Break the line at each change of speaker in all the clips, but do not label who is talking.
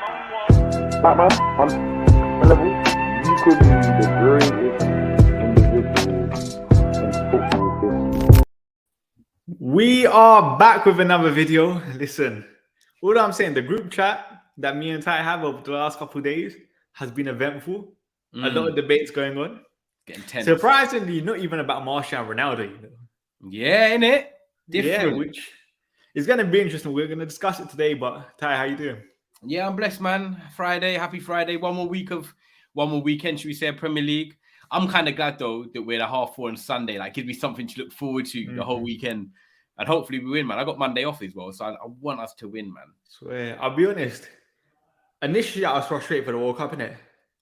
Statman, on a level, you could be the greatest individual in football history.
We are back with another video. Listen, all I'm saying, the group chat that me and Ty have over the last couple of days has been eventful. A lot of debates going on.
Getting tense.
Surprisingly, not even about Martial and Ronaldo. You know?
Yeah, innit? Different.
Yeah, which is going to be interesting. We're going to discuss it today. But Ty, how you doing?
Yeah, I'm blessed, man. Friday, happy Friday. One more weekend, should we say, Premier League. I'm kind of glad though that we're at 4:30 on Sunday. Like, gives me something to look forward to the whole weekend, and hopefully we win, man. I got Monday off as well, so I want us to win, man.
Swear, I'll be honest. Initially, I was frustrated for the World Cup, innit?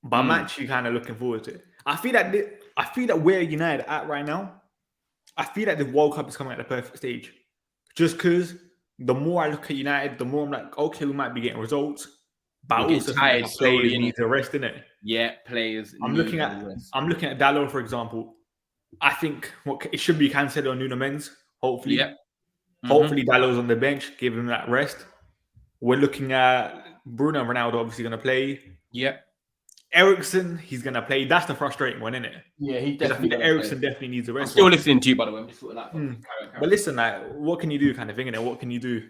But I'm actually kind of looking forward to it. I feel that where United at right now, I feel that the World Cup is coming at the perfect stage. Just because the more I look at United, the more I'm like, okay, we might be getting results. But I also
tired
think players need to rest, innit?
Yeah, players.
I'm looking at Dalot, for example. I think it should be Cancelo and Nuno Mendes, hopefully.
Yeah.
Hopefully Dalot's on the bench, give him that rest. We're looking at Bruno and Ronaldo obviously going to play.
Yeah.
Eriksen, he's going to play. That's the frustrating one, isn't it?
Yeah, he
definitely. I think that Eriksen definitely needs a rest.
I'm still listening to you, by the way. I'm just sorting that.
But listen, like, what can you do, kind of thing, innit? What can you do?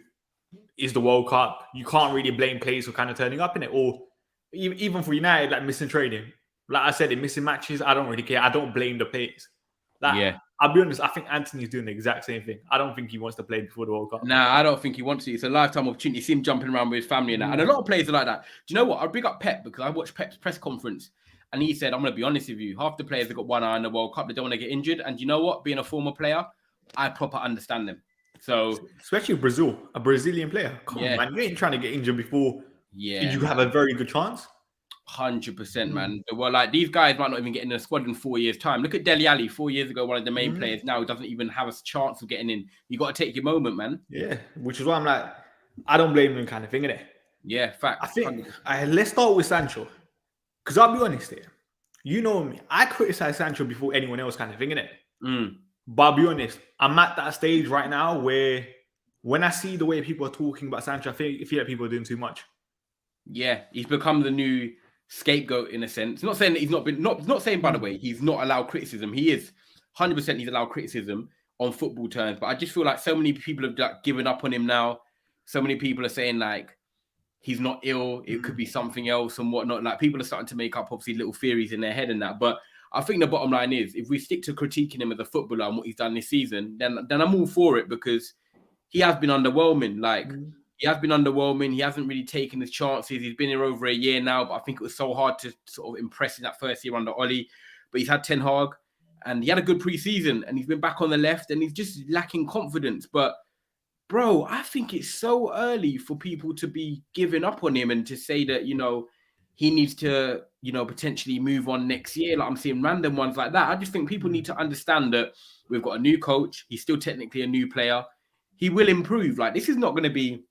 Is the World Cup. You can't really blame players for kind of turning up in it, or even for United, like missing training. Like I said, in missing matches, I don't really care. I don't blame the players. Like, yeah. I'll be honest, I think Anthony's doing the exact same thing. I don't think he wants to play before the World Cup.
Nah, I don't think he wants to. It's a lifetime opportunity. You see him jumping around with his family and that. And a lot of players are like that. Do you know what? I'll bring up Pep because I watched Pep's press conference and he said, I'm going to be honest with you, half the players have got one eye on the World Cup. They don't want to get injured. And you know what? Being a former player, I proper understand them. So,
especially Brazil, a Brazilian player. Come on, man. You ain't trying to get injured before you have a very good chance.
100%, man. Well, like, these guys might not even get in the squad in 4 years' time. Look at Dele Alli, 4 years ago, one of the main players. Now he doesn't even have a chance of getting in. You got to take your moment, man.
Yeah, which is why I'm like, I don't blame him, kind of thing, innit?
Yeah, fact.
I think let's start with Sancho, because I'll be honest here. You know me, I criticize Sancho before anyone else, kind of thing, innit? But I'll be honest, I'm at that stage right now where when I see the way people are talking about Sancho, I feel like people are doing too much.
Yeah, he's become the new scapegoat in a sense. Not saying that he's not been not saying, by the way, he's not allowed criticism. He is 100% he's allowed criticism on football terms. But I just feel like so many people have like given up on him now. So many people are saying like he's not ill, it could be something else and whatnot. Like people are starting to make up obviously little theories in their head and that. But I think the bottom line is if we stick to critiquing him as a footballer and what he's done this season, then I'm all for it because he has been underwhelming. Like he has been underwhelming. He hasn't really taken his chances. He's been here over a year now, but I think it was so hard to sort of impress in that first year under Oli. But he's had Ten Hag and he had a good preseason and he's been back on the left and he's just lacking confidence. But bro, I think it's so early for people to be giving up on him and to say that, you know, he needs to, you know, potentially move on next year. Like I'm seeing random ones like that. I just think people need to understand that we've got a new coach. He's still technically a new player. He will improve. Like this is not going to be,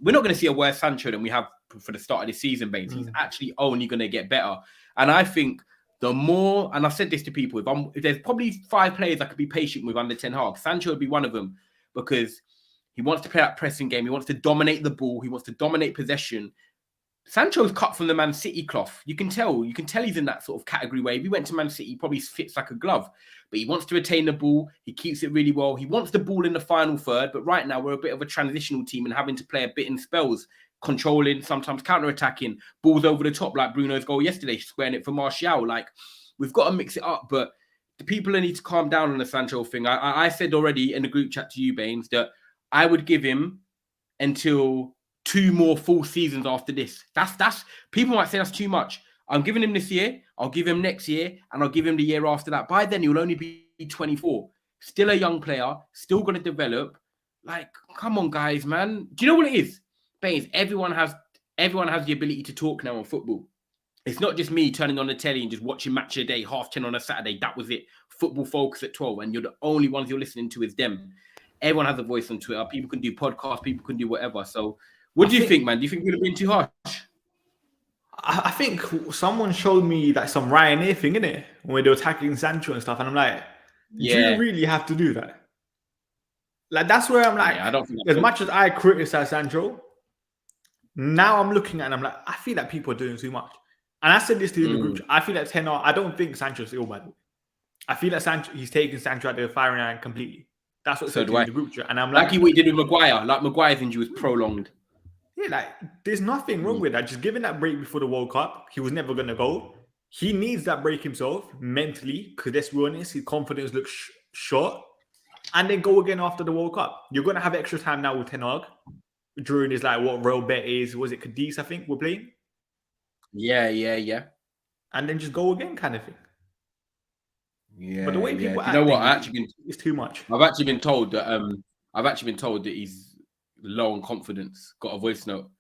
we're not going to see a worse Sancho than we have for the start of this season, Bains. He's actually only going to get better. And I think the more, and I've said this to people, if there's probably 5 players I could be patient with under Ten Hag, Sancho would be one of them because he wants to play that pressing game. He wants to dominate the ball. He wants to dominate possession. Sancho's cut from the Man City cloth. You can tell he's in that sort of category where if he went to Man City, he probably fits like a glove. But he wants to retain the ball. He keeps it really well. He wants the ball in the final third. But right now, we're a bit of a transitional team and having to play a bit in spells, controlling, sometimes counter-attacking, balls over the top like Bruno's goal yesterday, squaring it for Martial. Like, we've got to mix it up. But the people need to calm down on the Sancho thing. I said already in the group chat to you, Bains, that I would give him until 2 more full seasons after this. That's people might say that's too much. I'm giving him this year, I'll give him next year, and I'll give him the year after that. By then, he'll only be 24. Still a young player, still going to develop. Like, come on, guys, man. Do you know what it is? Bains, everyone has the ability to talk now on football. It's not just me turning on the telly and just watching Match of the Day, 10:30 on a Saturday. That was it. Football Focus at 12, and you're the only ones you're listening to is them. Everyone has a voice on Twitter. People can do podcasts. People can do whatever. So what do you think, man? Do you think we'd have been too harsh?
I think someone showed me like some Ryanair thing, innit? When they were tackling Sancho and stuff. And I'm like, do you really have to do that? Like, that's where I'm like, I don't think as much as I criticize Sancho, Now I'm looking at it and I'm like, I feel like people are doing too much. And I said this to you in the group chat. I feel like Ten Hag, I don't think Sancho's ill, by the way. I feel like he's taking Sancho out of the firing line completely. That's what I said to you in the group chat. And I'm like,
what he did with Maguire. Like Maguire's injury was prolonged.
Yeah, like there's nothing wrong with that. Just giving that break before the World Cup, he was never going to go. He needs that break himself mentally because let's be honest, his confidence looks short. And then go again after the World Cup. You're going to have extra time now with Ten Hag during his what Real Betis, was it Cadiz, I think we're playing?
Yeah.
And then just go again kind of thing.
Yeah.
But the way people
act, you know what?
It's too much.
I've actually been told that he's low on confidence. Got a voice note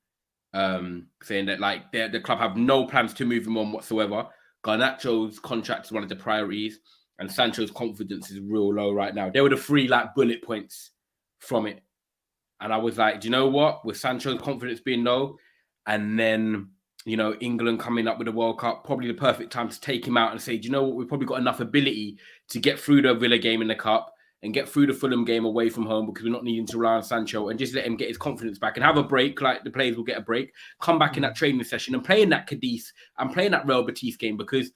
saying that like the club have no plans to move him on whatsoever. Garnacho's contract is one of the priorities, and Sancho's confidence is real low right now. They were the 3 like bullet points from it, and I was like, do you know what? With Sancho's confidence being low, and then England coming up with the World Cup, probably the perfect time to take him out and say, do you know what? We've probably got enough ability to get through the Villa game in the Cup and get through the Fulham game away from home because we're not needing to rely on Sancho, and just let him get his confidence back and have a break. Like the players will get a break, come back in that training session and play in that Cadiz and play in that Real Betis game, because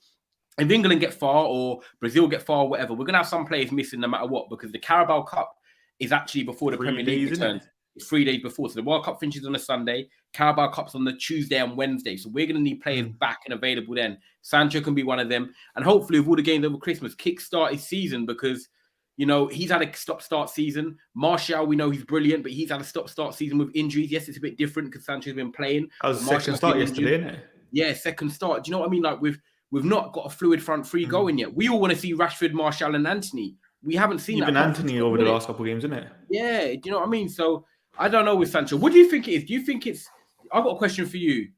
if England get far or Brazil get far or whatever, we're going to have some players missing no matter what, because the Carabao Cup is actually before the Premier League returns. It's 3 days before. So the World Cup finishes on a Sunday. Carabao Cup's on the Tuesday and Wednesday. So we're going to need players back and available then. Sancho can be one of them. And hopefully with all the games over Christmas, kickstart his season, because, he's had a stop-start season. Martial, we know he's brilliant, but he's had a stop-start season with injuries. Yes, it's a bit different because Sancho's been playing.
That was second start yesterday, isn't it?
Yeah, second start. Do you know what I mean? Like we've not got a fluid front three going yet. We all want to see Rashford, Martial and Anthony. We haven't seen
even Anthony over the last couple of games, isn't it?
Yeah, do you know what I mean? So I don't know with Sancho. What do you think it is? Do you think it's... I've got a question for you.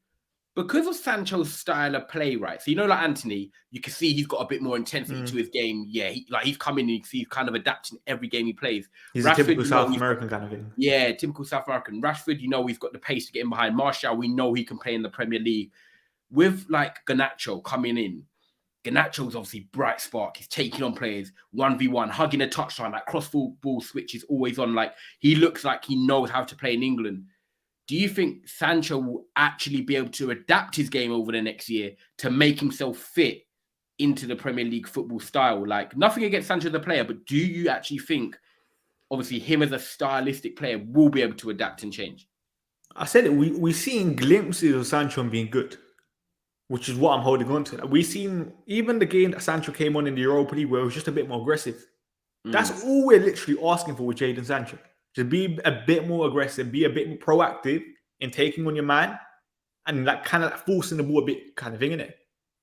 Because of Sancho's style of play, right? So, like Anthony, you can see he's got a bit more intensity to his game. Yeah, he's coming in, you can see he's kind of adapting every game he plays.
He's Rashford, a typical South American kind of thing.
Yeah, typical South American. Rashford, he's got the pace to get in behind. Martial, we know he can play in the Premier League. With, Garnacho coming in, Garnacho's obviously bright spark. He's taking on players 1v1, hugging a touchline. That cross-ball switch is always on. He looks like he knows how to play in England. Do you think Sancho will actually be able to adapt his game over the next year to make himself fit into the Premier League football style? Nothing against Sancho the player, but do you actually think, obviously, him as a stylistic player will be able to adapt and change?
I said it. We've seen glimpses of Sancho being good, which is what I'm holding on to. We've seen even the game that Sancho came on in the Europa League where it was just a bit more aggressive. That's all we're literally asking for with Jadon Sancho. To be a bit more aggressive, be a bit more proactive in taking on your man and kind of forcing the ball a bit kind of thing, innit?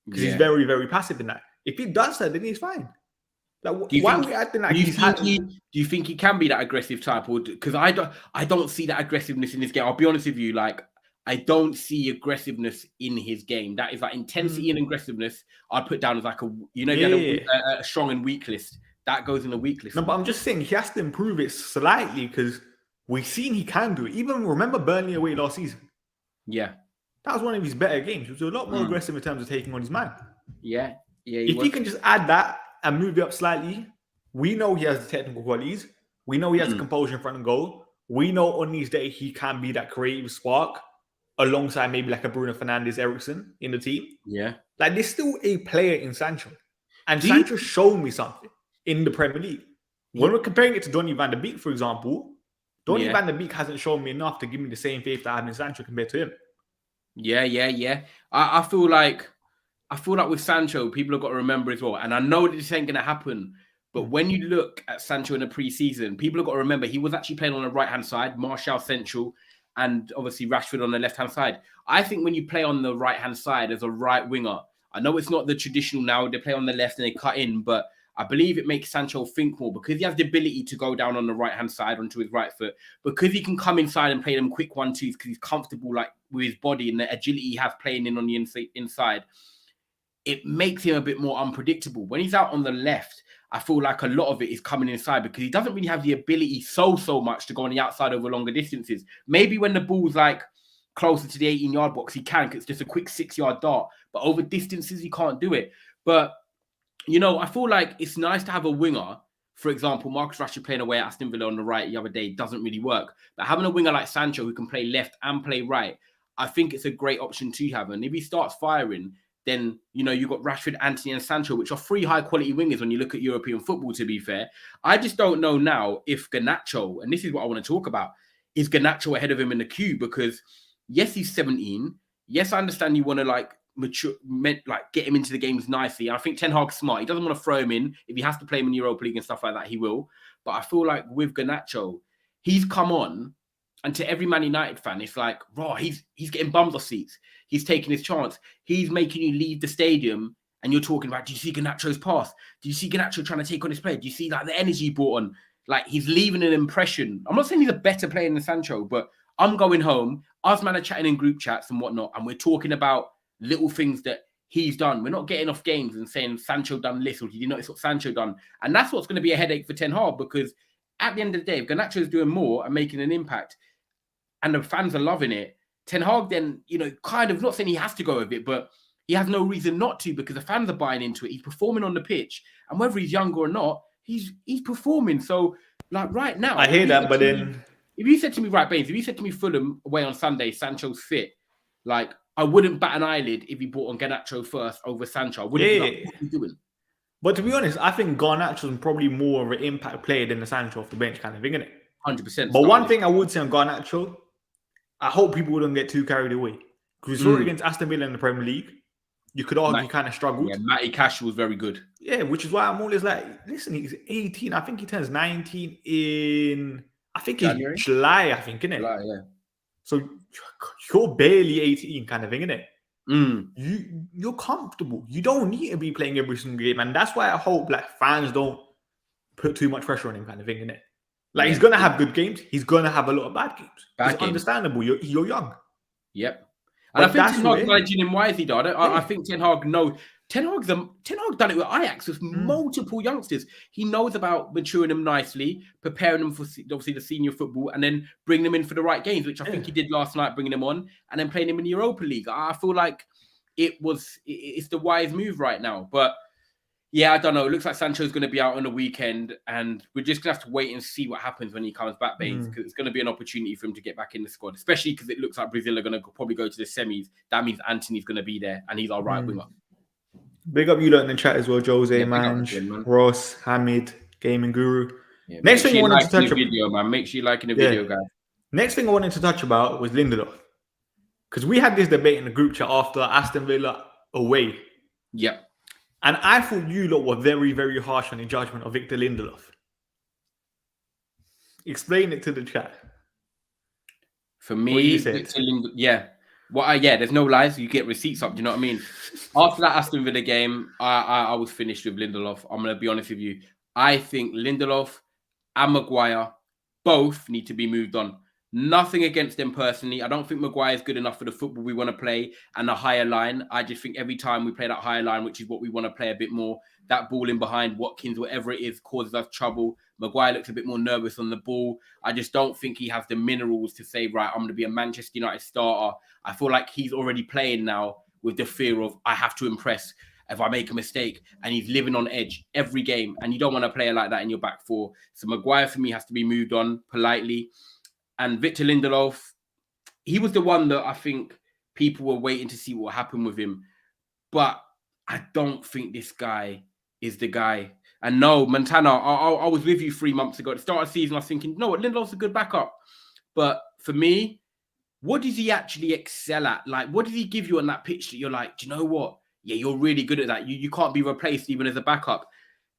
Because he's very, very passive in that. If he does that, then he's fine. Why are we acting like he's had...
Do you think he can be that aggressive type? Because I don't see that aggressiveness in his game. I'll be honest with you, I don't see aggressiveness in his game. That is intensity and aggressiveness. I'd put down as a strong and weak list. That goes in the weak list.
No, but I'm just saying he has to improve it slightly because we've seen he can do it. Even remember Burnley away last season?
Yeah.
That was one of his better games. He was a lot more aggressive in terms of taking on his man.
Yeah.
If he can just add that and move it up slightly, we know he has the technical qualities. We know he has the composure in front of goal. We know on these days he can be that creative spark alongside maybe a Bruno Fernandes, Eriksen in the team.
Yeah.
There's still a player in Sancho. And Sancho showed me something in the Premier League. When we're comparing it to Donny Van De Beeks, for example, Donny Van De Beeks hasn't shown me enough to give me the same faith that I have in Sancho compared to him.
Yeah. I feel like with Sancho, people have got to remember as well, and I know that this ain't going to happen, but when you look at Sancho in the pre-season, people have got to remember he was actually playing on the right-hand side, Martial central, and obviously Rashford on the left-hand side. I think when you play on the right-hand side as a right winger, I know it's not the traditional now, they play on the left and they cut in, but I believe it makes Sancho think more because he has the ability to go down on the right-hand side onto his right foot, because he can come inside and play them quick 1-2s because he's comfortable with his body and the agility he has playing in on the inside. It makes him a bit more unpredictable. When he's out on the left, I feel like a lot of it is coming inside because he doesn't really have the ability so much to go on the outside over longer distances. Maybe when the ball's closer to the 18-yard box, he can, because it's just a quick 6-yard dart. But over distances, he can't do it. But I feel like it's nice to have a winger. For example, Marcus Rashford playing away at Aston Villa on the right the other day doesn't really work. But having a winger like Sancho who can play left and play right, I think it's a great option to have. And if he starts firing, then, you know, you've got Rashford, Antony and Sancho, which are 3 high-quality wingers when you look at European football, to be fair. I just don't know now if Garnacho, and this is what I want to talk about, is Garnacho ahead of him in the queue? Because, yes, he's 17. Yes, I understand you want to, like, mature, like, get him into the games nicely. I think Ten Hag's smart. He doesn't want to throw him in. If he has to play him in Europa League and stuff like that, he will. But I feel like with Garnacho, he's come on, and to every Man United fan, it's like, raw, he's getting bums off seats. He's taking his chance. He's making you leave the stadium and you're talking about, do you see Garnacho's pass? Do you see Garnacho trying to take on his play? Do you see like the energy he brought on? Like he's leaving an impression. I'm not saying he's a better player than Sancho, but I'm going home. Us man are chatting in group chats and whatnot, and we're talking about little things that he's done. We're not getting off games and saying Sancho done this or did you notice what Sancho done? And that's what's going to be a headache for Ten Hag, because at the end of the day, if Garnacho is doing more and making an impact and the fans are loving it, Ten Hag then, you know, kind of not saying he has to go with it, but he has no reason not to because the fans are buying into it. He's performing on the pitch, and whether he's young or not, he's performing. So, like right now,
I hear that, but then
if you said to me, right, Bains, if you said to me Fulham away on Sunday, Sancho's fit, like I wouldn't bat an eyelid if he brought on Garnacho first over Sancho. I wouldn't be like, what are you doing?
But to be honest, I think Garnacho's probably more of an impact player than the Sancho off the bench kind of thing, isn't it?
100%.
But one thing I would say on Garnacho, I hope people wouldn't get too carried away. Because we saw it against Aston Villa in the Premier League. You could argue he kind of struggled.
Yeah, Matty Cash was very good.
Yeah, which is why I'm always like, listen, he's 18. I think he turns 19 in, I think
January?
it's July, I think, innit?
July, yeah.
So you're barely 18 kind of thing, innit? You're comfortable. You don't need to be playing every single game. And that's why I hope like fans don't put too much pressure on him kind of thing, innit? Like he's going to have good games. He's going to have a lot of bad games. It's understandable. You're young.
Yep. And I think Ten Hag's managing him wisely, though. I think Ten Hag knows. Ten Hag's done it with Ajax with multiple youngsters. He knows about maturing them nicely, preparing them for obviously the senior football, and then bring them in for the right games, which I think he did last night, bringing them on and then playing them in the Europa League. I feel like it's the wise move right now. But yeah, I don't know. It looks like Sancho's going to be out on the weekend, and we're just going to have to wait and see what happens when he comes back, Bains, because it's going to be an opportunity for him to get back in the squad, especially because it looks like Brazil are going to probably go to the semis. That means Antony's going to be there, and he's our right winger.
Big up you lot in the chat as well, Jose, Manj, Ross, Hamid, Gaming Guru.
Yeah,
next thing I wanted to touch
about, video, man. Make sure you liking the video, guys.
Next thing I wanted to touch about was Lindelof, because we had this debate in the group chat after Aston Villa away.
Yep.
And I thought you lot were very, very harsh on the judgment of Victor Lindelof. Explain it to the chat.
For me, there's no lies. You get receipts up. Do you know what I mean? After that Aston Villa game, I was finished with Lindelof. I'm going to be honest with you. I think Lindelof and Maguire both need to be moved on. Nothing against them personally. I don't think Maguire is good enough for the football we want to play and the higher line. I just think every time we play that higher line, which is what we want to play a bit more, that ball in behind Watkins, whatever it is, causes us trouble. Maguire looks a bit more nervous on the ball. I just don't think he has the minerals to say, right, I'm going to be a Manchester United starter. I feel like he's already playing now with the fear of, I have to impress if I make a mistake, and he's living on edge every game, and you don't want a player like that in your back four. So Maguire, for me, has to be moved on politely. And Victor Lindelof, he was the one that I think people were waiting to see what happened with him. But I don't think this guy is the guy. And no, Montana, I was with you 3 months ago. At the start of the season, I was thinking, no, Lindelof's a good backup. But for me, what does he actually excel at? Like, what does he give you on that pitch that you're like, do you know what? Yeah, you're really good at that. You can't be replaced even as a backup.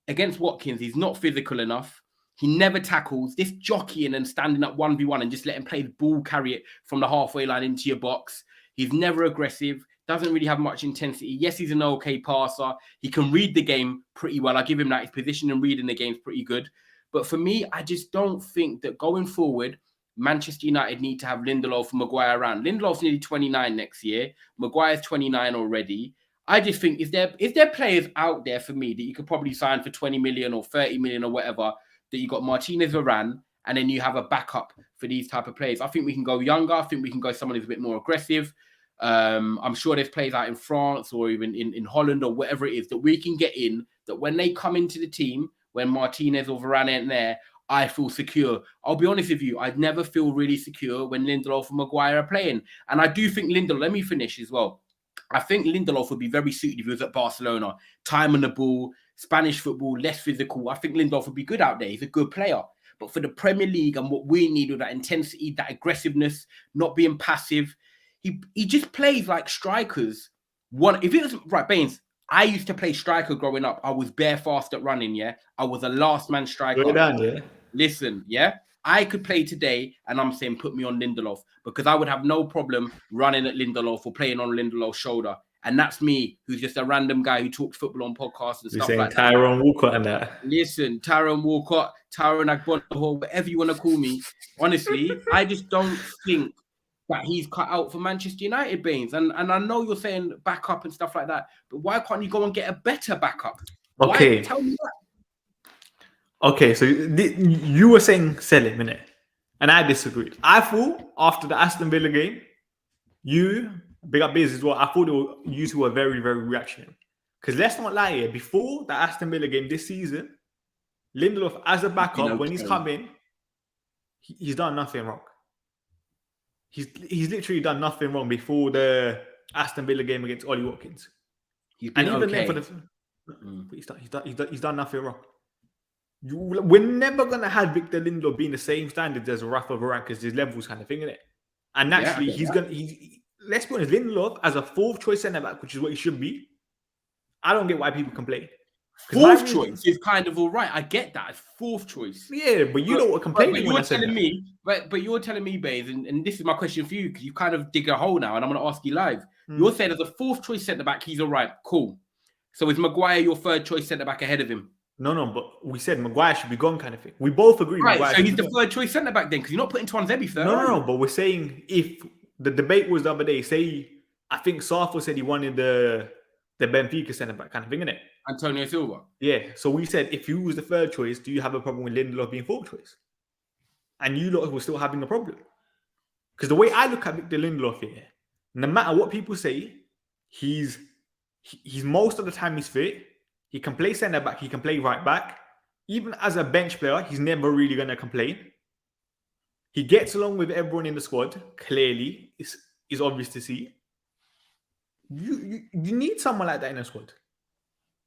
Against Watkins, he's not physical enough. He never tackles. This jockeying and standing up 1v1 and just letting play the ball, carry it from the halfway line into your box. He's never aggressive, doesn't really have much intensity. Yes, he's an okay passer. He can read the game pretty well. I give him that. His position and reading the game is pretty good. But for me, I just don't think that going forward, Manchester United need to have Lindelof and Maguire around. Lindelof's nearly 29 next year. Maguire's 29 already. I just think, is there players out there for me that you could probably sign for 20 million or 30 million or whatever, that you got Martinez Varane, and then you have a backup for these type of players? I think we can go younger. I think we can go someone who's a bit more aggressive. I'm sure there's players out in France or even in Holland or whatever it is that we can get in, that when they come into the team, when Martinez or Varane ain't there, I feel secure. I'll be honest with you, I'd never feel really secure when Lindelof and Maguire are playing. And I do think Lindelof, let me finish as well. I think Lindelof would be very suited if he was at Barcelona. Time on the ball, Spanish football, less physical. I think Lindelof would be good out there. He's a good player. But for the Premier League and what we need with that intensity, that aggressiveness, not being passive, he just plays like strikers. If it was right, Bains, I used to play striker growing up. I was bare fast at running, yeah. I was a last man striker.
Go down, yeah.
Listen, yeah. I could play today, and I'm saying put me on Lindelof because I would have no problem running at Lindelof or playing on Lindelof's shoulder. And that's me, who's just a random guy who talks football on podcasts and stuff like that.
Tyrone Walcott and that.
Listen, Tyrone Walcott, Tyrone Agbonlahor, whatever you want to call me. Honestly, I just don't think that he's cut out for Manchester United, Bains. And I know you're saying backup and stuff like that, but why can't you go and get a better backup?
Okay.
Why? Tell me that.
Okay, so you were saying sell him, innit? And I disagreed. I thought after the Aston Villa game, big up Biz as well, I thought you two were very, very reactionary. Because let's not lie here, before the Aston Villa game this season, Lindelof as a backup, when he's come in, he's done nothing wrong. He's literally done nothing wrong before the Aston Villa game against Ollie Watkins.
He's been
even
okay.
then he's done nothing wrong. We're never gonna have Victor Lindelof being the same standards as Rafa Varane because his levels kind of thing, innit? And naturally, let's be honest, Lindelof as a fourth choice centre back, which is what he should be. I don't get why people complain.
Fourth choice is kind of all right. I get that. It's fourth choice.
Yeah, but you know what complaining when I said that.
But you're telling me, Bays, and this is my question for you because you kind of dig a hole now, and I'm going to ask you live. You're saying as a fourth choice centre back, he's all right. Cool. So is Maguire your third choice centre back ahead of him? No,
but we said Maguire should be gone, kind of thing. We both agree.
Right, Maguire so he's the third choice centre back then, because you're not putting Tuanzebe third.
No, but we're saying if the debate was the other day, say I think Sarfo said he wanted the Benfica centre back kind of thing, innit?
Antonio Silva.
Yeah. So we said if you was the third choice, do you have a problem with Lindelof being fourth choice? And you lot were still having a problem. Because the way I look at Victor Lindelof here, no matter what people say, he's most of the time he's fit. He can play centre back. He can play right back. Even as a bench player, he's never really going to complain. He gets along with everyone in the squad. Clearly, it's obvious to see. You need someone like that in the squad.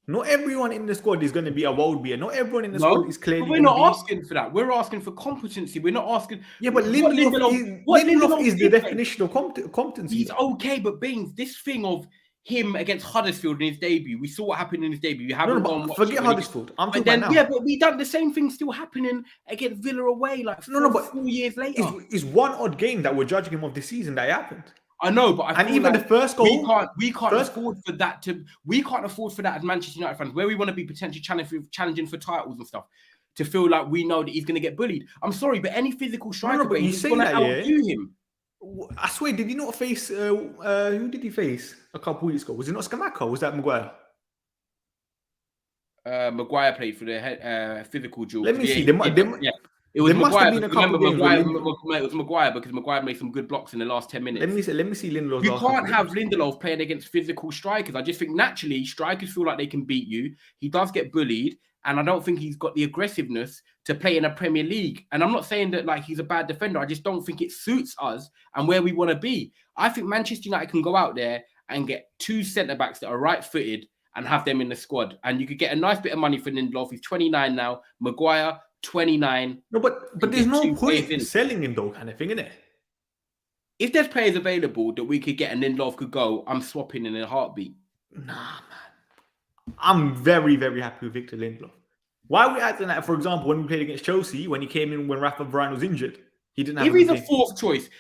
Not everyone in the squad is going to be a world beater. Not everyone in the squad is clearly.
But we're not asking for that. We're asking for competency. We're not asking.
Yeah, but Lindelof is the definition of competency.
He's okay, but Bains, this thing of him against Huddersfield in his debut, we saw what happened in his debut. You haven't
forget Huddersfield. I'm talking about now.
Yeah, but we done the same thing still happening against Villa away, like 4 years later.
It's one odd game that we're judging him of this season that happened.
I know, but
the first goal,
we can't afford for that we can't afford for that as Manchester United fans, where we want to be potentially challenging for titles and stuff, to feel like we know that he's going to get bullied. I'm sorry, but any physical striker, he's going to outdo him.
I swear, did he not face who did he face a couple weeks ago? Was it not Scamacca or was that Maguire?
Maguire played for the physical duel.
Let me see.
It was Maguire. It was Maguire because Maguire made some good blocks in the last 10 minutes.
Let me see Lindelof.
You can't have Lindelof playing against physical strikers. I just think naturally strikers feel like they can beat you. He does get bullied, and I don't think he's got the aggressiveness to play in a Premier League. And I'm not saying that like he's a bad defender. I just don't think it suits us and where we want to be. I think Manchester United can go out there and get two centre backs that are right-footed and have them in the squad. And you could get a nice bit of money for Lindelof. He's 29 now. Maguire, 29.
No, but there's no point in selling him though, kind of thing, innit?
If there's players available that we could get and Lindelof could go, I'm swapping in a heartbeat.
Nah, man. I'm very, very happy with Victor Lindelof. Why are we acting like, for example, when we played against Chelsea, when he came in when Rafa Varane was injured, he didn't have.
If he's a fourth choice,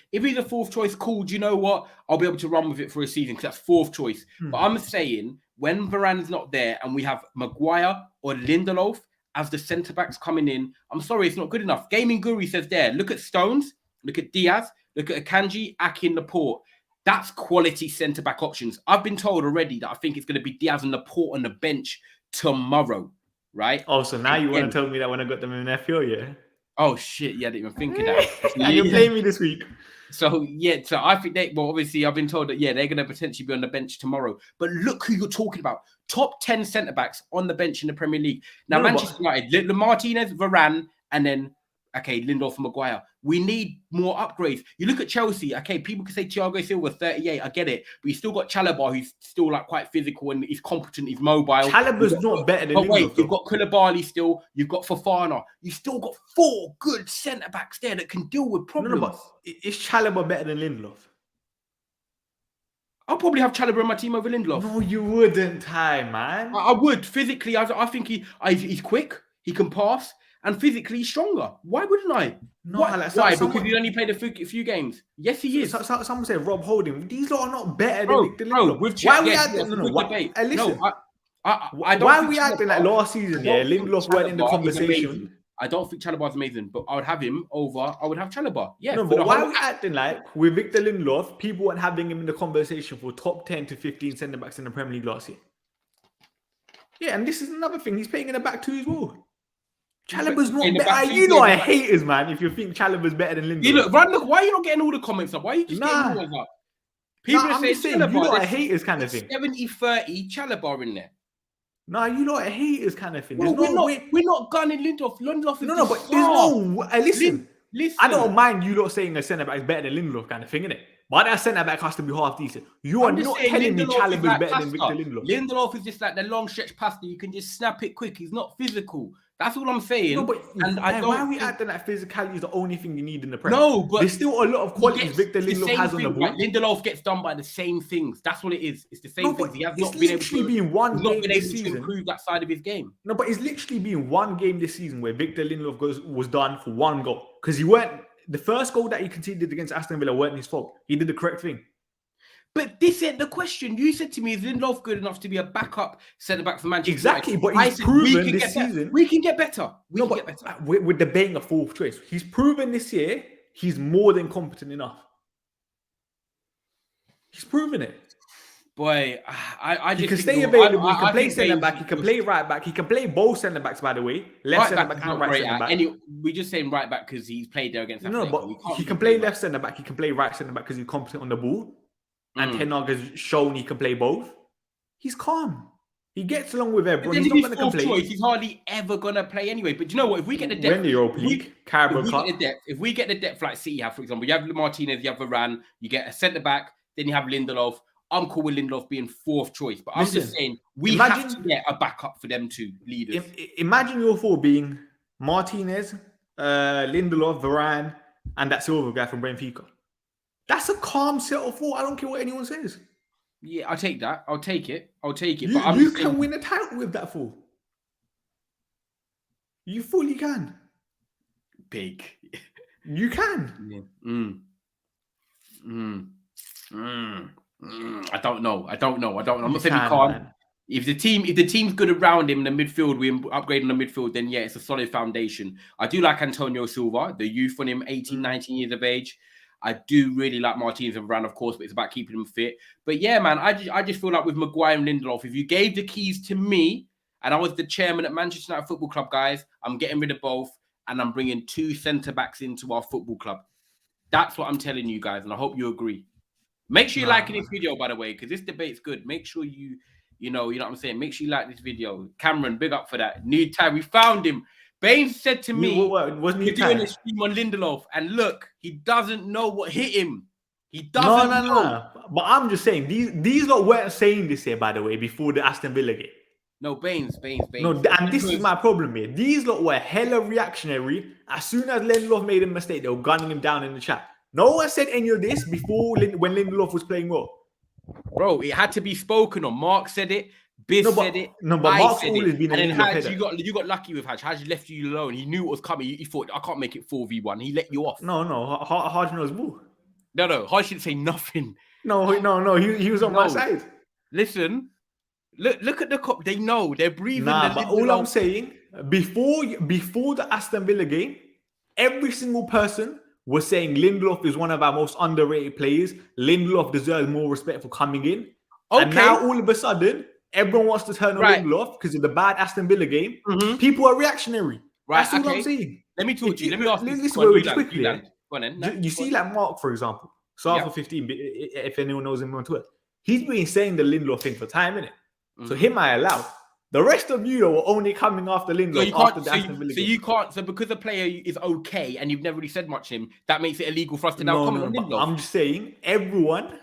cool. Do you know what? I'll be able to run with it for a season because that's fourth choice. But I'm saying when Varane's not there and we have Maguire or Lindelof as the centre backs coming in, I'm sorry, it's not good enough. Gaming Guru says there, look at Stones, look at Diaz, look at Akanji, Akin, Laporte. That's quality centre back options. I've been told already that I think it's going to be Diaz and Laporte on the bench tomorrow, right?
Oh, so now you want to tell me that when I got them in FPL, yeah?
Oh shit, yeah, I didn't even think of that.
And you're playing me this week.
So I think obviously I've been told that they're going to potentially be on the bench tomorrow. But look who you're talking about. Top 10 centre backs on the bench in the Premier League. Now Manchester United, Martinez, Varane and then okay, Lindelof and Maguire. We need more upgrades. You look at Chelsea. Okay, people can say Thiago Silva 38. I get it, but you still got Chalobah, who's still like quite physical and he's competent. He's mobile.
Chalobah's not better than Lindelof.
Wait, you've got Koulibaly still. You've got Fofana. You've still got 4 good centre backs there that can deal with problems.
No, but is Chalobah better than Lindelof?
I'll probably have Chalobah in my team over Lindelof.
No, you wouldn't, man.
I would physically. I think he's quick. He can pass. And physically stronger. Why wouldn't I?
No,
why?
Like,
why? Because he only played a few games. Yes, he is.
Someone said Rob Holding. These lot are not better than Lindelof.
Why are we acting?
Why are we acting like last season? Yeah, Lindelof weren't in the conversation.
I don't think Chalobah's amazing, but I would have him over. I would have Chalobah. Yeah.
No, but why are we acting like with Victor Lindelof, people weren't having him in the conversation for top 10 to 15 centre backs in the Premier League last year? Yeah, and this is another thing. He's playing in the back too as well. Chalobah's not better. You know I haters, man, if you think Chalobah's better than Lindelof.
Look, why are you not getting all the comments up? Why are you just getting all up? People are saying
you know I haters kind of thing.
70-30 Chalobah in there.
No, you know I haters kind of thing.
Well, we're not gunning Lindelof. Lindelof is
but there's no... Listen, I don't mind you lot saying a centre-back is better than Lindelof kind of thing, innit? But that centre-back has to be half decent. You are not telling me Chalobah is better than Victor Lindelof.
Lindelof is just like the long stretch pasta. You can just snap it quick. He's not physical. That's all I'm saying.
No, but why are we acting like physicality is the only thing you need in the Premier?
No, but
there's still a lot of qualities Victor Lindelof has on the ball.
Right? Lindelof gets done by the same things. That's what it is. It's the same things. He has not been able to improve that side of his game.
No, but it's literally been one game this season where Victor Lindelof was done for one goal. Because the first goal that he conceded against Aston Villa weren't his fault. He did the correct thing.
But this ain't the question. You said to me, is Lindelof good enough to be a backup centre-back for Manchester
United?
Exactly,
but he's proven this season.
We can get better.
We're debating a fourth choice. He's proven this year he's more than competent enough. He's proven it.
Boy, I just...
He can stay available. He can play centre-back. He can play right-back. He can play both centre-backs, by the way. Left centre-back and right centre-back.
We're just saying right-back because he's played there against...
No, but he can play left centre-back. He can play right centre-back because he's competent on the ball. And Ten Hag has shown he can play both. He's calm. He gets along with everyone. He's not going to complain.
Choice, he's hardly ever going to play anyway. But you know what? If we get the depth...
When the Europa League, Carabao Cup...
If we get the depth like City have, for example, you have Martinez, you have Varane, you get a centre-back, then you have Lindelof. I'm cool with Lindelof being fourth choice. But I'm just saying, we have to get a backup for them two leaders.
Imagine your four being Martinez, Lindelof, Varane, and that Silva guy from Benfica. That's a calm set of four. I don't care what anyone says.
Yeah, I'll take that. I'll take it. But
you can win a title with that four. You fully can.
Big.
You can.
Yeah. I don't know. I'm not saying he can't. Man. If the team's good around him in the midfield, we upgrade in the midfield, then yeah, it's a solid foundation. I do like Antonio Silva, the youth on him, 18, 19 years of age. I do really like Martinez and Varane, of course, but it's about keeping them fit. But yeah, man, I just feel like with Maguire and Lindelof, if you gave the keys to me and I was the chairman at Manchester United Football Club, guys, I'm getting rid of both and I'm bringing 2 centre-backs into our football club. That's what I'm telling you guys, and I hope you agree. Make sure you're liking this video, by the way, because this debate's good. Make sure you know what I'm saying? Make sure you like this video. Cameron, big up for that. New tag, we found him. Bains said to me,
wasn't he
doing a stream on Lindelof, and look, he doesn't know what hit him. He doesn't know. No.
But I'm just saying, these lot weren't saying this here, by the way, before the Aston Villa game.
No, Bains.
No, and this is my problem here. These lot were hella reactionary. As soon as Lindelof made a mistake, they were gunning him down in the chat. No one said any of this before when Lindelof was playing well.
Bro, it had to be spoken on. Mark said it. Biz said it.
No, but Mark's always been a
Haj, you got lucky with Haj. Haj left you alone. He knew what was coming. He thought, I can't make it 4v1. He let you off.
No. Haj knows more.
No. Haj didn't say nothing.
No. He was on my side.
Listen, look at the cop. They know. They're breathing.
But all I'm saying, before the Aston Villa game, every single person was saying Lindelof is one of our most underrated players. Lindelof deserves more respect for coming in. Okay. And now all of a sudden, everyone wants to turn on Lindelof because of the bad Aston Villa game. Mm-hmm. People are reactionary. Right. That's all I'm saying.
Let me talk to you. Let me ask you.
Listen, quickly. You see like Mark, for example. For 15, if anyone knows him on Twitter. He's been saying the Lindelof thing for time, innit? Mm-hmm. So him I allow. The rest of you were only coming after
So
Lindelof
you can't.
after the Aston Villa
So
game.
you can't. So because a player is okay and you've never really said much to him, that makes it illegal for us to now
No,
comment
no,
on
but
Lindelof.
I'm just saying everyone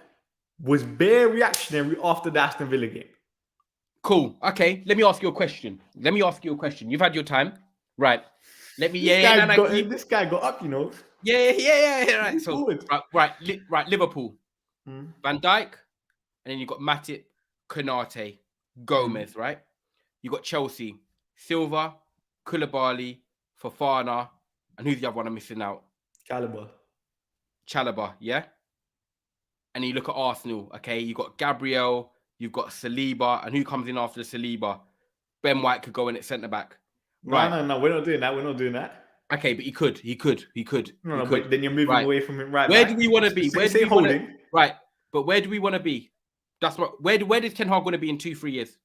was bare reactionary after the Aston Villa game.
Cool. Okay. Let me ask you a question. You've had your time, right? Let me.
This guy got up, you know.
Yeah. Right.
Move
So
forward.
right. Liverpool,
Mm.
Van Dijk, and then you got Matip, Konate, Gomez. Right. You got Chelsea, Silva, Koulibaly, Fofana, and who's the other one I'm missing out? Chalobah, yeah? And you look at Arsenal, okay? You got Gabriel, you've got Saliba, and who comes in after Saliba? Ben White could go in at centre-back. Right.
No, we're not doing that.
Okay, but he could.
No, but then you're moving away from him right
Where
back.
do we want to be?
Say holding.
Right, but where do we want to be? That's what. Where does Ten Hag want to be in 2-3 years?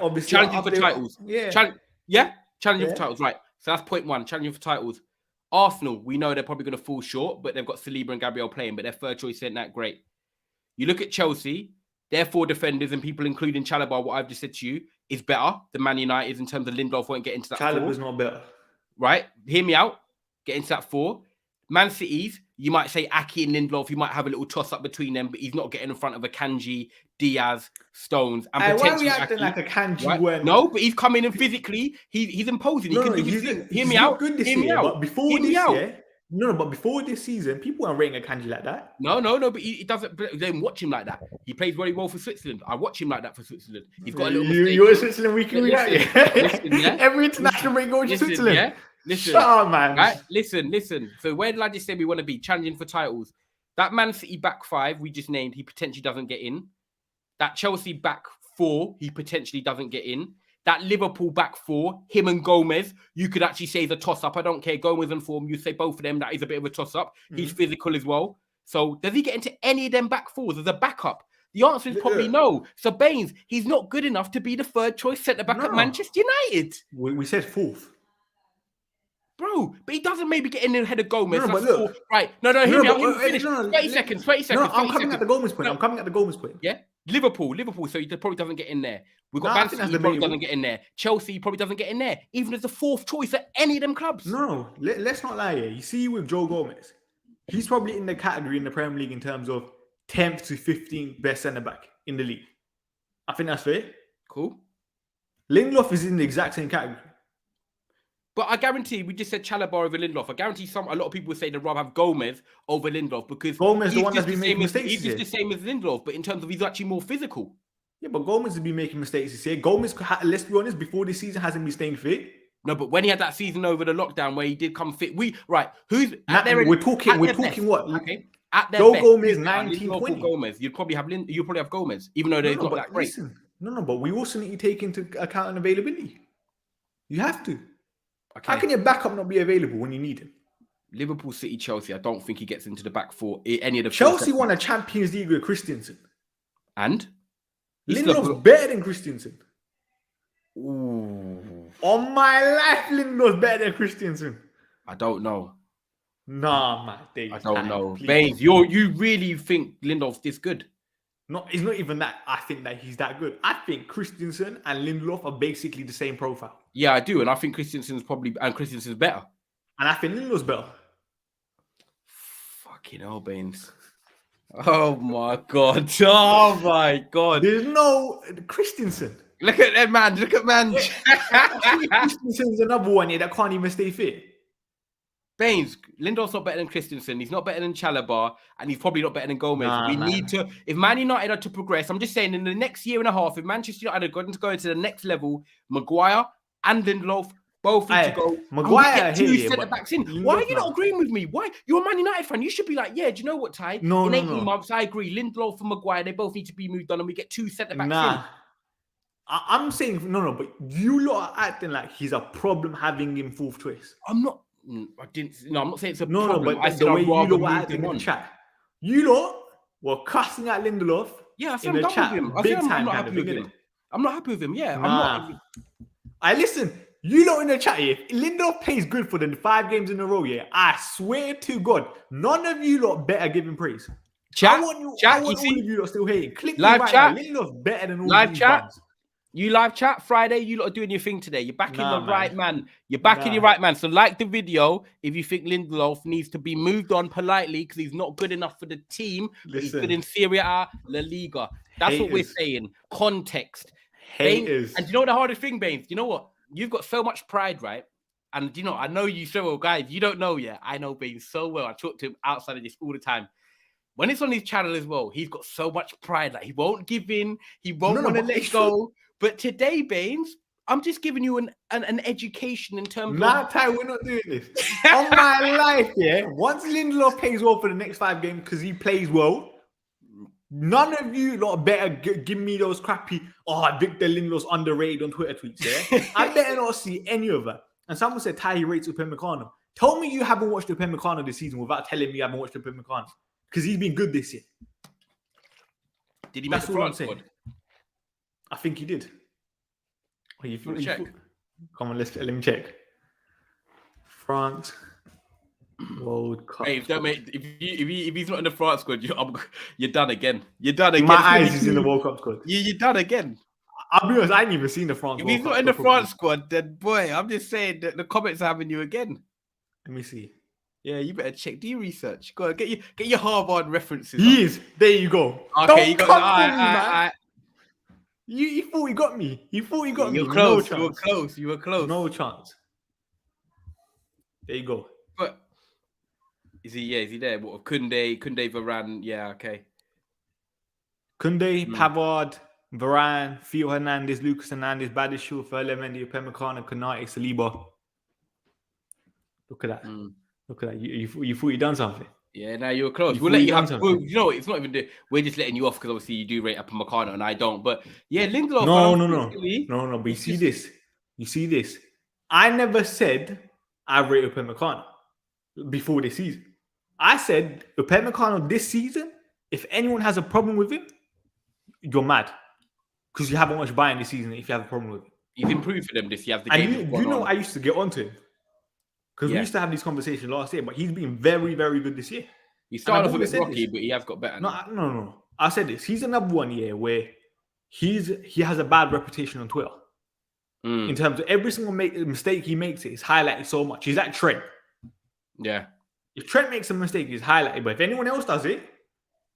Obviously,
challenging for titles.
Yeah.
Challenging for titles. Right. So that's point one. Challenging for titles. Arsenal, we know they're probably going to fall short, but they've got Saliba and Gabriel playing, but their third choice isn't that great. You look at Chelsea, their 4 defenders and people including Chalobah, what I've just said to you, is better than Man United in terms of Lindelof won't get into that 4.
Chalobah's not better.
Right? Hear me out. Get into that 4. Man City's, you might say Aki and Lindelof, you might have a little toss-up between them, but he's not getting in front of a Kanji, Diaz, Stones, and potentially
why are we acting like a Kanji?
Right?
When...
No, but he's coming in physically. He's imposing. He can do his thing. Hear me out.
Good this
Hear me
year,
out.
But before this year, but before this season, people weren't rating a Kanji like that.
No, but he doesn't. They don't watch him like that. He plays very well for Switzerland. I watch him like that for Switzerland. He's got a little mistake.
You're Switzerland weekly,
yeah?
Every international break going to Switzerland.
Yeah? Listen,
shut up, man.
Right? Listen. So where did I just say we want to be? Challenging for titles. That Man City back 5 we just named, he potentially doesn't get in. That Chelsea back 4, he potentially doesn't get in. That Liverpool back 4, him and Gomez, you could actually say is a toss-up. I don't care. Gomez and form, you say both of them, that is a bit of a toss-up. He's physical as well. So does he get into any of them back 4s as a backup? The answer is probably no. So Bains, he's not good enough to be the third choice centre-back at Manchester United.
We said 4th.
Bro, but he doesn't maybe get in ahead of Gomez.
No, but look.
Right. No, hear me out. 30 seconds.
No, I'm coming at the Gomez point.
Yeah. Liverpool, so he probably doesn't get in there. We've got Man City, he probably doesn't get in there. Chelsea probably doesn't get in there, even as the 4th choice at any of them clubs.
No, let's not lie here. You see with Joe Gomez, he's probably in the category in the Premier League in terms of 10th to 15th best centre-back in the league. I think that's fair.
Cool.
Lindelof is in the exact same category.
But I guarantee, we just said Chalobah over Lindelof. I guarantee a lot of people would say they'd rather have Gomez over Lindelof because
Gomez, the one that's been making mistakes.
He's just the same as Lindelof, but in terms of he's actually more physical.
Yeah, but Gomez has been making mistakes this year. Gomez, let's be honest, before this season hasn't been staying fit.
No, but when he had that season over the lockdown where he did come fit, we're
talking what?
Okay. At their
Joe
best,
Gomez 19-20.
Gomez, you'd probably have Gomez, even though they're not that great.
Listen, but we also need to take into account availability. You have to. Okay. How can your backup not be available when you need him?
Liverpool, City, Chelsea. I don't think he gets into the back 4. Any of the
Chelsea won a Champions League with Christensen,
and
Lindelof's better than Christensen.
Ooh.
On my life, Lindelof's better than Christensen.
I don't know.
Nah, man.
I don't know. Bains, you really think Lindelof's this good?
No, it's not even that. I think that he's that good. I think Christensen and Lindelof are basically the same profile.
Yeah, I do, and I think Christensen's better.
And I think Lindelof's better.
Fucking hell, Bains. Oh my god. Oh my god.
There's no Christensen.
Look at that man.
Christensen's another one here that can't even stay fit.
Bains, Lindelof's not better than Christensen. He's not better than Chalobah, and he's probably not better than Gomez. Need to, if Man United are to progress, I'm just saying in the next year and a half, if Manchester United are going to go into the next level, Maguire and Lindelof both need to go.
Maguire,
two centre backs in. Why are you not agreeing with me? Why? You're a Man United fan. You should be like, yeah, do you know what, Ty? In 18 months, I agree. Lindelof and Maguire, they both need to be moved on, and we get 2 centre backs in.
I'm saying, but you lot are acting like he's a problem having him 4th choice.
I'm not. I'm not saying it's a problem.
But
I said
the way
I'd
you
rather
lot were acting in the chat, you lot were cussing at Lindelof.
Yeah, I said
in
I'm
the
done
chat.
with him.
Big time,
I'm not happy with him. I'm not happy with him. Yeah, I'm not.
I listen. You lot in the chat here. If Lindelof plays good for the 5 games in a row, yeah, I swear to God, none of you lot better give him praise.
Chat,
I want all of you lot still hating. Click
live
right
chat.
Now. Lindelof's better than all
live
these
chat.
buns.
You live chat Friday. You lot are doing your thing today. You're backing
Nah,
the
man.
right man. You're backing your right man. So like the video if you think Lindelof needs to be moved on politely because he's not good enough for the team, but he's good in Serie A, La Liga. That's what we're saying. Context.
Haters.
And you know what the hardest thing, Bains? You know what? You've got so much pride, right? And you know, I know you so well, guys. You don't know yet. I know Bains so well. I talk to him outside of this all the time. When it's on his channel as well, he's got so much pride. Like he won't give in. He won't want to let go. But today, Bains, I'm just giving you an education in terms
of... Ty, we're not doing this. On my life, yeah. Once Lindelof plays well for the next 5 games because he plays well, none of you lot better give me those crappy, Victor Lindelof's underrated on Twitter tweets, yeah? I better not see any of that. And someone said, Ty, he rates Upamecano. Tell me you haven't watched Upamecano this season without telling me you haven't watched Upamecano. Because he's been good this year.
Did he make the France squad?
I think he did.
Check.
Come on, let me check. France World Cup.
Hey, if he's not in the France squad, you're done again. You're done again.
My eyes is in the World Cup squad.
You're done again.
I'll be honest, I ain't even seen the France.
If he's not in the France squad, then boy, I'm just saying that the comments are having you again.
Let me see.
Yeah, you better check. Do your research. Go on, get your Harvard references.
He is. There you go.
Okay, you got
You thought he got me. You thought he got me.
You were close. You were close. You were close.
No chance. There you go.
But is he there? What Kunde, Varane? Yeah, okay.
Kunde, Pavard, Varane, Theo Hernandez, Lucas Hernandez, Badiashile, Ferland Mendy, Upamecano, Konate, Saliba. Look at that. Look at that. You thought you done something.
Yeah, now you were close. We'll let you have. Well, you know, it's not even. We're just letting you off because obviously you do rate Upamecano and I don't. But yeah, Lindelof.
No. But you see this. You see this. I never said I rate Upamecano before this season. I said Upamecano this season. If anyone has a problem with him, you're mad because you haven't watched Bayern this season. If you have a problem with him,
he's improved for them this year.
You know, I used to get onto him. Because we used to have this conversation last year, but he's been very, very good this year.
He started off a bit rocky, but he has got better.
No. I said this. He's another one here where he has a bad reputation on Twitter. In terms of every single mistake he makes, it's highlighted so much. He's like Trent.
Yeah.
If Trent makes a mistake, it's highlighted. But if anyone else does it,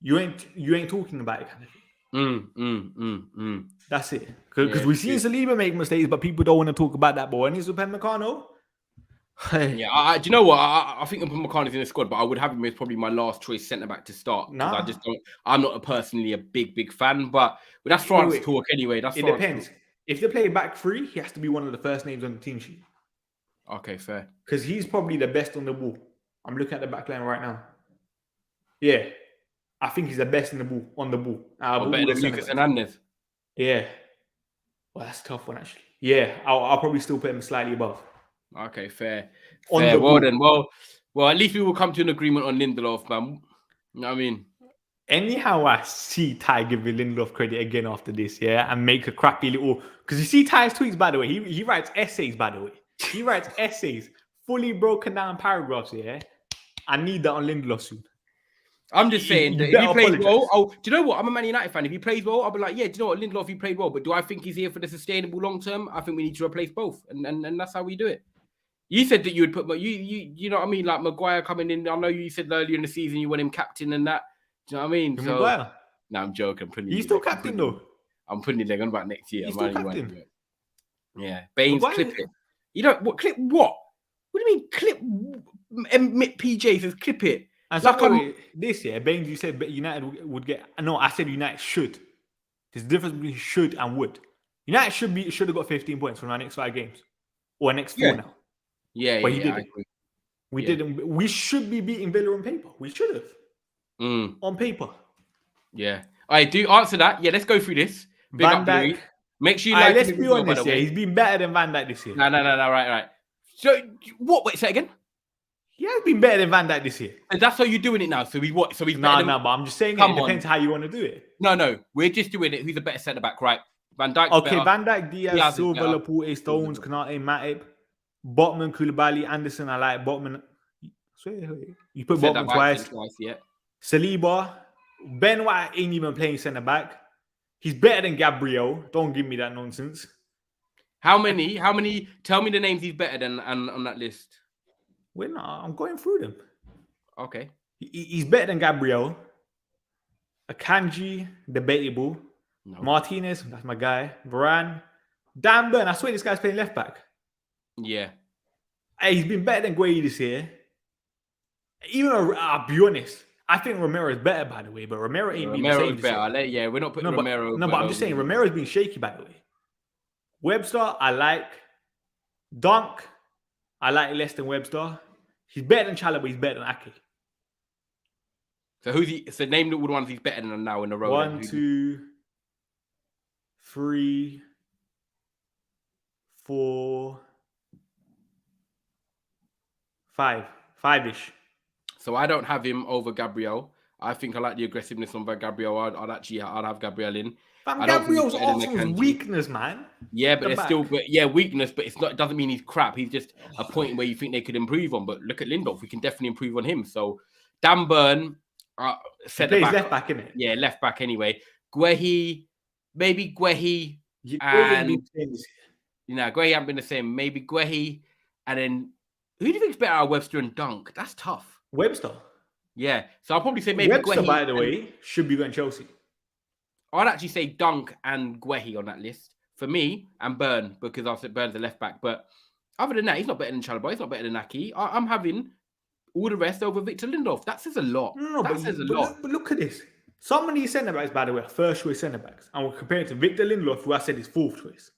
you ain't talking about it. Kind of. That's it. Because we've seen Saliba make mistakes, but people don't want to talk about that. But when it's Upamecano,
yeah, do you know what? I think Upamecano's in the squad, but I would have him as probably my last choice centre back to start. I just don't. I'm not personally a big fan, but that's France talk anyway. It
depends. If they play back 3, he has to be one of the first names on the team sheet.
Okay, fair.
Because he's probably the best on the ball. I'm looking at the back line right now. Yeah, I think he's the best on the ball.
Better than Lucas Hernandez.
Yeah. Well, that's a tough one actually. Yeah, I'll probably still put him slightly above.
Okay, fair. Well, at least we will come to an agreement on Lindelof, man. You know what I mean?
Anyhow, I see Ty giving Lindelof credit again after this, yeah, and make a crappy little... Because you see Ty's tweets, by the way. He writes essays, by the way. He writes essays, fully broken down paragraphs, yeah. I need that on Lindelof soon.
I'm just saying that if he plays well, do you know what? I'm a Man United fan. If he plays well, I'll be like, yeah, do you know what? Lindelof, he played well. But do I think he's here for the sustainable long term? I think we need to replace both. And that's how we do it. You said that you would put, you know what I mean? Like Maguire coming in. I know you said earlier in the season you want him captain and that. Do you know what I mean?
Maguire?
No, I'm joking.
He's still captain though.
I'm putting it on about next year.
He's still captain.
Yeah. Bains, clip it. You don't, clip what? What do you mean clip? PJ says clip it.
And so this year, Bains, you said United would get... No, I said United should. There's a difference between should and would. United should have got 15 points from our next 5 games. Or next 4 now.
Yeah,
but he didn't. We didn't. We should be beating Villa on paper. We should have. On paper.
Yeah. All right, do answer that. Yeah, let's go through this.
Van Dijk.
Make sure you like
let's be honest here. He's been better than Van Dijk this year.
No. Right. So, what? Wait, say again?
He has been better than Van Dijk this year.
And that's how you're doing it now. So he's what? So he's
no, but I'm just saying it depends how you want to do it.
No. We're just doing it. Who's a better centre back, right? Van Dijk.
Okay, better. Van Dijk, Diaz, Silva, Laporte, Stones, Konate, Matip, Botman, Koulibaly, Anderson. I like Botman. You put Botman twice.
Yeah.
Saliba, Ben White ain't even playing centre back. He's better than Gabriel. Don't give me that nonsense.
How many? Tell me the names he's better than on that list.
We're not. I'm going through them.
Okay.
He's better than Gabriel. Akanji, debatable.
No.
Martinez, that's my guy. Varane. Dan Burn, I swear this guy's playing left back.
Yeah.
Hey, he's been better than Gueye this year. Even though, I'll be honest, I think Romero is better, by the way, but Romero ain't been the same this year.
Yeah, we're not putting Romero.
No, but I'm just saying, Romero's been shaky, by the way. Webster, I like. Dunk, I like less than Webster. He's better than Chalobah, but he's better than Ake.
So who's he? So name the ones he's better than now in a row.
1, 2, 3, 4, 5. 5-ish.
So I don't have him over Gabriel. I think I like the aggressiveness on Gabriel. I'd have Gabriel in.
Gabriel's Arsenal's weakness, man.
Yeah, but there's still, weakness. But it doesn't mean he's crap. He's just a point where you think they could improve on. But look at Lindelof. We can definitely improve on him. So Dan Burn,
plays left back, innit?
Yeah, left back anyway. Guehi, maybe Guehi, and Guehi hasn't been the same. Maybe Guehi, and then who do you think's better out of Webster and Dunk? That's tough.
Webster.
Yeah, so I'll probably say maybe
Webster,
Guehi,
by the way, should be going Chelsea.
I'd actually say Dunk and Guehi on that list for me, and Burn, because I said Burn's a left back. But other than that, he's not better than Chalobah. He's not better than Ake. I'm having all the rest over Victor Lindelof. That says a lot. That says a lot.
But look at this. Some of these centre backs, by the way, are first choice centre backs, and we're comparing to Victor Lindelof, who I said is fourth choice.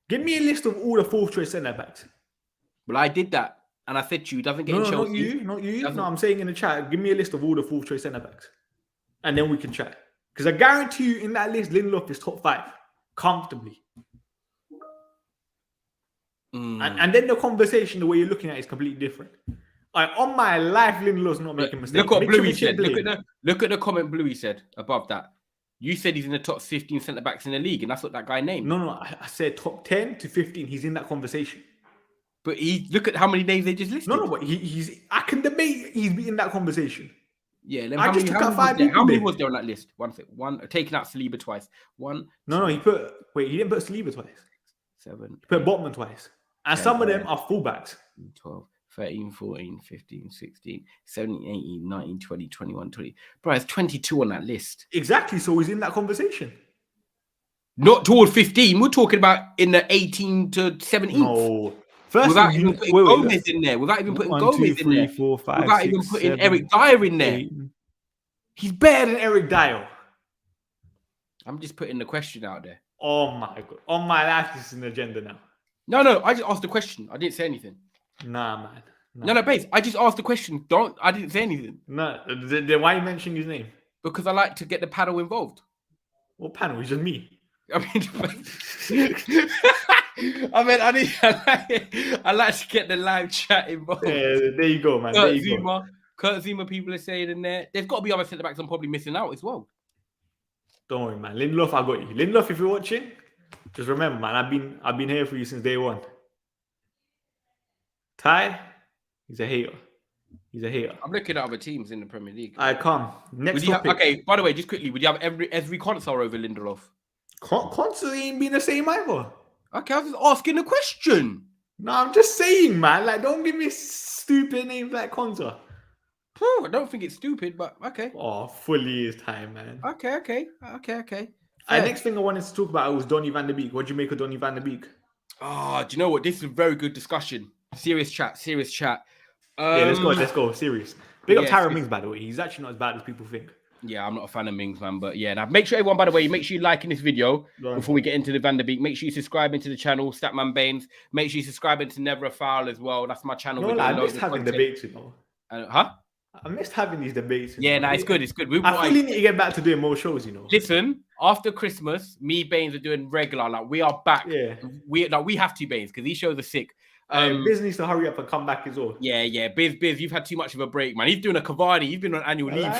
Give me a list of all the fourth choice centre backs.
Well, I did that, and I said to you, doesn't get in Chelsea.
Not you. No, I'm saying in the chat, give me a list of all the fourth choice centre backs, and then we can chat. Because I guarantee you, in that list, Lindelof is top 5 comfortably. And then the conversation, the way you're looking at it, is completely different. Like, on my life, Lindelof's not making mistakes.
Look what Bluey said. Look at the comment Bluey said above that. You said he's in the top 15 centre backs in the league, and that's what that guy named.
No, I said top 10 to 15. He's in that conversation.
But look at how many names they just listed.
No, but I can debate. He's in that conversation.
Yeah,
I just took out 5 people.
How many was there on that list? One taking out Saliba twice.
No, he didn't put Saliba twice.
7.
He put Botman twice. And 10, some of them are fullbacks.
12, 13, 14, 15, 16, 17, 18, 19, 20, 21, 20. Bro, there's 22 on that list.
Exactly, so he's in that conversation.
Not toward 15. We're talking about in the 18 to 17.
No. First,
without even putting Gomez in there. Without even putting Gomez in there.
4, 5,
without
6,
even putting
7,
Eric Dyer in there.
8. He's better than Eric Dyer.
I'm just putting the question out there.
Oh my God. On my life, this is an agenda now.
No, I just asked the question. I didn't say anything.
Nah, man.
No, Bains. I just asked the question. I didn't say anything.
No, then why are you mentioning his name?
Because I like to get the panel involved.
What panel? It's just me.
I like to get the live chat involved.
Yeah, there you go, man.
Kurt Zuma, people are saying in there. There's got to be other centre backs I'm probably missing out as well.
Don't worry, man. Lindelof, I got you. Lindelof, if you're watching, just remember, man, I've been here for you since day one. Ty, he's a hater. I'm
looking at other teams in the Premier League.
I come. Next topic.
Okay, by the way, just quickly, would you have every Consor over Lindelof?
Consor ain't been the same either.
Okay, I was just asking a question.
No, I'm just saying, man. Like, don't give me stupid names like Consor.
I don't think it's stupid, but okay.
Oh, fully is time, man.
Okay.
Next thing I wanted to talk about was Donny Van De Beeks. What do you make of Donny Van De Beeks?
Oh, do you know what? This is a very good discussion. Serious chat.
Yeah, let's go. Serious. Big up Tyron Mings, by the way. He's actually not as bad as people think.
Yeah, I'm not a fan of Mings, man. But yeah, now make sure everyone, by the way, make sure you liking this video before we get into the Van De Beek. Make sure you subscribe into the channel, Statman Bains. Make sure you subscribe into Never a Foul as well. That's my channel.
No, I missed having debates, you know. I missed having these debates.
Yeah, it's good.
I really need to get back to doing more shows, you know.
Listen, after Christmas, me, Bains are doing regular. Like, we are back.
Yeah.
We have to, Bains, because these shows are sick.
Biz needs to hurry up and come back as well.
Yeah. Biz, you've had too much of a break, man. He's doing a Cavani. He's been on annual leave.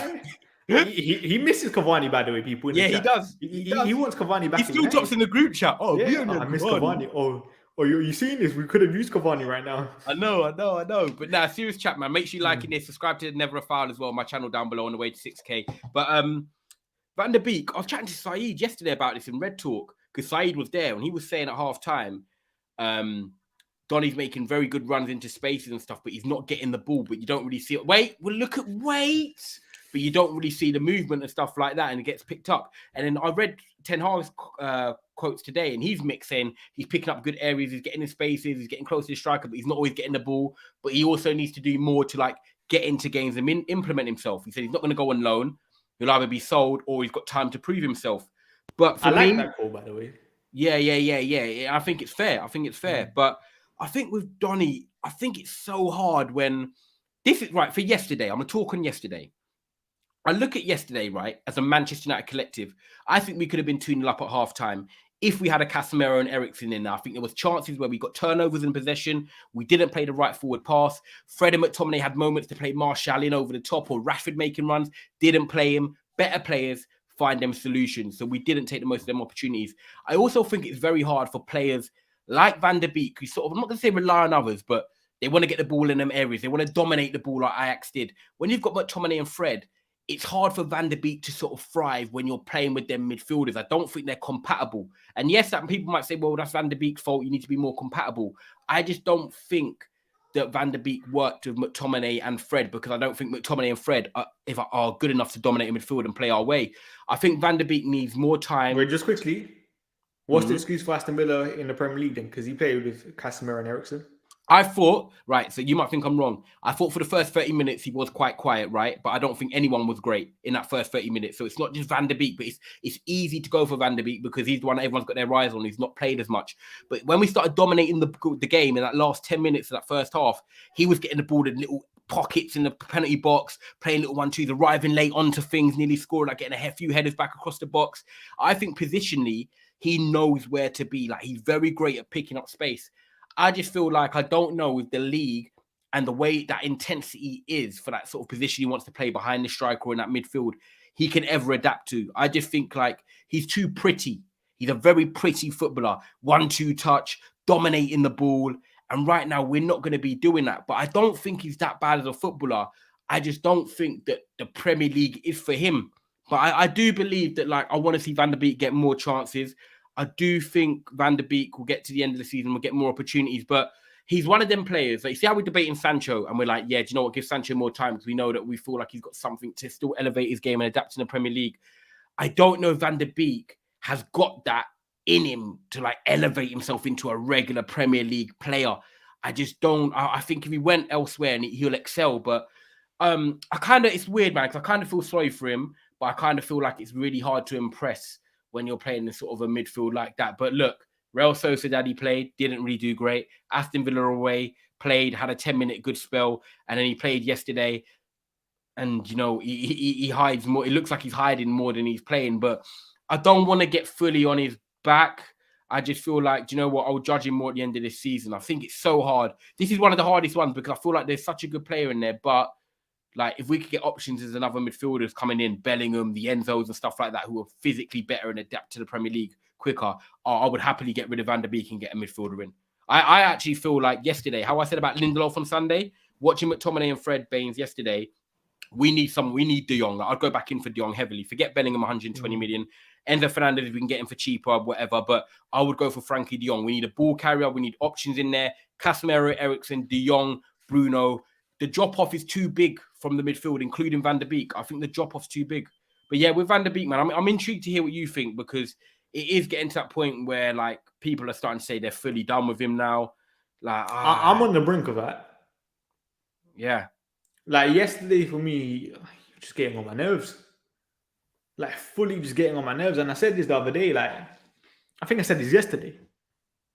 He misses Cavani, by the way, people.
Yeah, he does.
He wants Cavani back.
He still drops in the group chat. Oh, yeah,
I miss Cavani. Oh, you seen this? We could have used Cavani right now.
I know. But nah, serious chat, man. Make sure you liking this. Subscribe to Never a Foul as well. My channel down below on the way to 6K. But Van De Beek, I was chatting to Saeed yesterday about this in Red Talk because Saeed was there and he was saying at half time, Donny's making very good runs into spaces and stuff, but he's not getting the ball, but you don't really see it. Wait. But you don't really see the movement and stuff like that, and it gets picked up. And then I read Ten Hag's quotes today, and he's mixing. He's picking up good areas. He's getting in spaces. He's getting close to the striker, but he's not always getting the ball. But he also needs to do more to like get into games and implement himself. He said he's not going to go on loan. He'll either be sold or he's got time to prove himself. But for
I like
me,
that call, by the way.
Yeah. I think it's fair. But I think with Donny, I think it's so hard when this is right for yesterday. I'm going to talk on yesterday. I look at yesterday, right, as a Manchester United collective. I think we could have been 2-0 up at half time if we had a Casemiro and Eriksen in there. I think there was chances where we got turnovers in possession. We didn't play the right forward pass. Fred and McTominay had moments to play Martial in over the top or Rashford making runs. Didn't play him. Better players find them solutions. So we didn't take the most of them opportunities. I also think it's very hard for players like Van De Beek, who sort of, I'm not going to say rely on others, but they want to get the ball in them areas. They want to dominate the ball like Ajax did. When you've got McTominay and Fred, it's hard for Van De Beek to sort of thrive when you're playing with them midfielders. I don't think they're compatible. And yes, that people might say, well, that's Van De Beek's fault. You need to be more compatible. I just don't think that Van De Beek worked with McTominay and Fred because I don't think McTominay and Fred are good enough to dominate a midfield and play our way. I think Van De Beek needs more time.
Wait, just quickly, what's the excuse for Aston Villa in the Premier League then? Because he played with Casemiro and Eriksen.
I thought, right, so you might think I'm wrong. I thought for the first 30 minutes he was quite quiet, right? But I don't think anyone was great in that first 30 minutes. So it's not just Van De Beek, but it's easy to go for Van De Beek because he's the one that everyone's got their eyes on. He's not played as much. But when we started dominating the game in that last 10 minutes of that first half, he was getting the ball in little pockets in the penalty box, playing little 1-2s, arriving late onto things, nearly scoring, like getting a few headers back across the box. I think positionally, he knows where to be. Like he's very great at picking up space. I just feel like I don't know with the league and the way that intensity is for that sort of position he wants to play behind the striker or in that midfield, he can ever adapt to. I just think like he's too pretty. He's a very pretty footballer. 1-2 touch, dominating the ball. And right now we're not going to be doing that. But I don't think he's that bad as a footballer. I just don't think that the Premier League is for him. But I do believe that like I want to see Van Der Beek get more chances. I do think Van Der Beek will get to the end of the season, will get more opportunities, but he's one of them players. Like, see how we're debating Sancho, and we're like, yeah, do you know what? Give Sancho more time because we know that we feel like he's got something to still elevate his game and adapt in the Premier League. I don't know if Van Der Beek has got that in him to like elevate himself into a regular Premier League player. I just don't. I think if he went elsewhere, and he'll excel. But it's weird, man, because I kind of feel sorry for him, but I kind of feel like it's really hard to impress when you're playing in sort of a midfield like that. But look, Real Sociedad, he played, didn't really do great. Aston Villa away, played, had a 10-minute good spell, and then he played yesterday. And, you know, he hides more. It looks like he's hiding more than he's playing. But I don't want to get fully on his back. I just feel like, do you know what? I'll judge him more at the end of this season. I think it's so hard. This is one of the hardest ones because I feel like there's such a good player in there. But like, if we could get options as another midfielders coming in, Bellingham, the Enzos and stuff like that, who are physically better and adapt to the Premier League quicker, I would happily get rid of Van Der Beek and get a midfielder in. I actually feel like yesterday, how I said about Lindelof on Sunday, watching McTominay and Fred Bains yesterday, we need De Jong. I'd go back in for De Jong heavily. Forget Bellingham 120 million. Enzo Fernandez, we can get him for cheaper, whatever. But I would go for Frankie De Jong. We need a ball carrier. We need options in there. Casemiro, Eriksen, De Jong, Bruno. The drop-off is too big from the midfield, including Van Der Beek. I think the drop-off's too big. But yeah, with Van Der Beek, man, I'm intrigued to hear what you think because it is getting to that point where like people are starting to say they're fully done with him now. Like
I'm on the brink of that.
Yeah.
Like yesterday for me, just getting on my nerves. Like fully just getting on my nerves. And I said this the other day, like, I think I said this yesterday.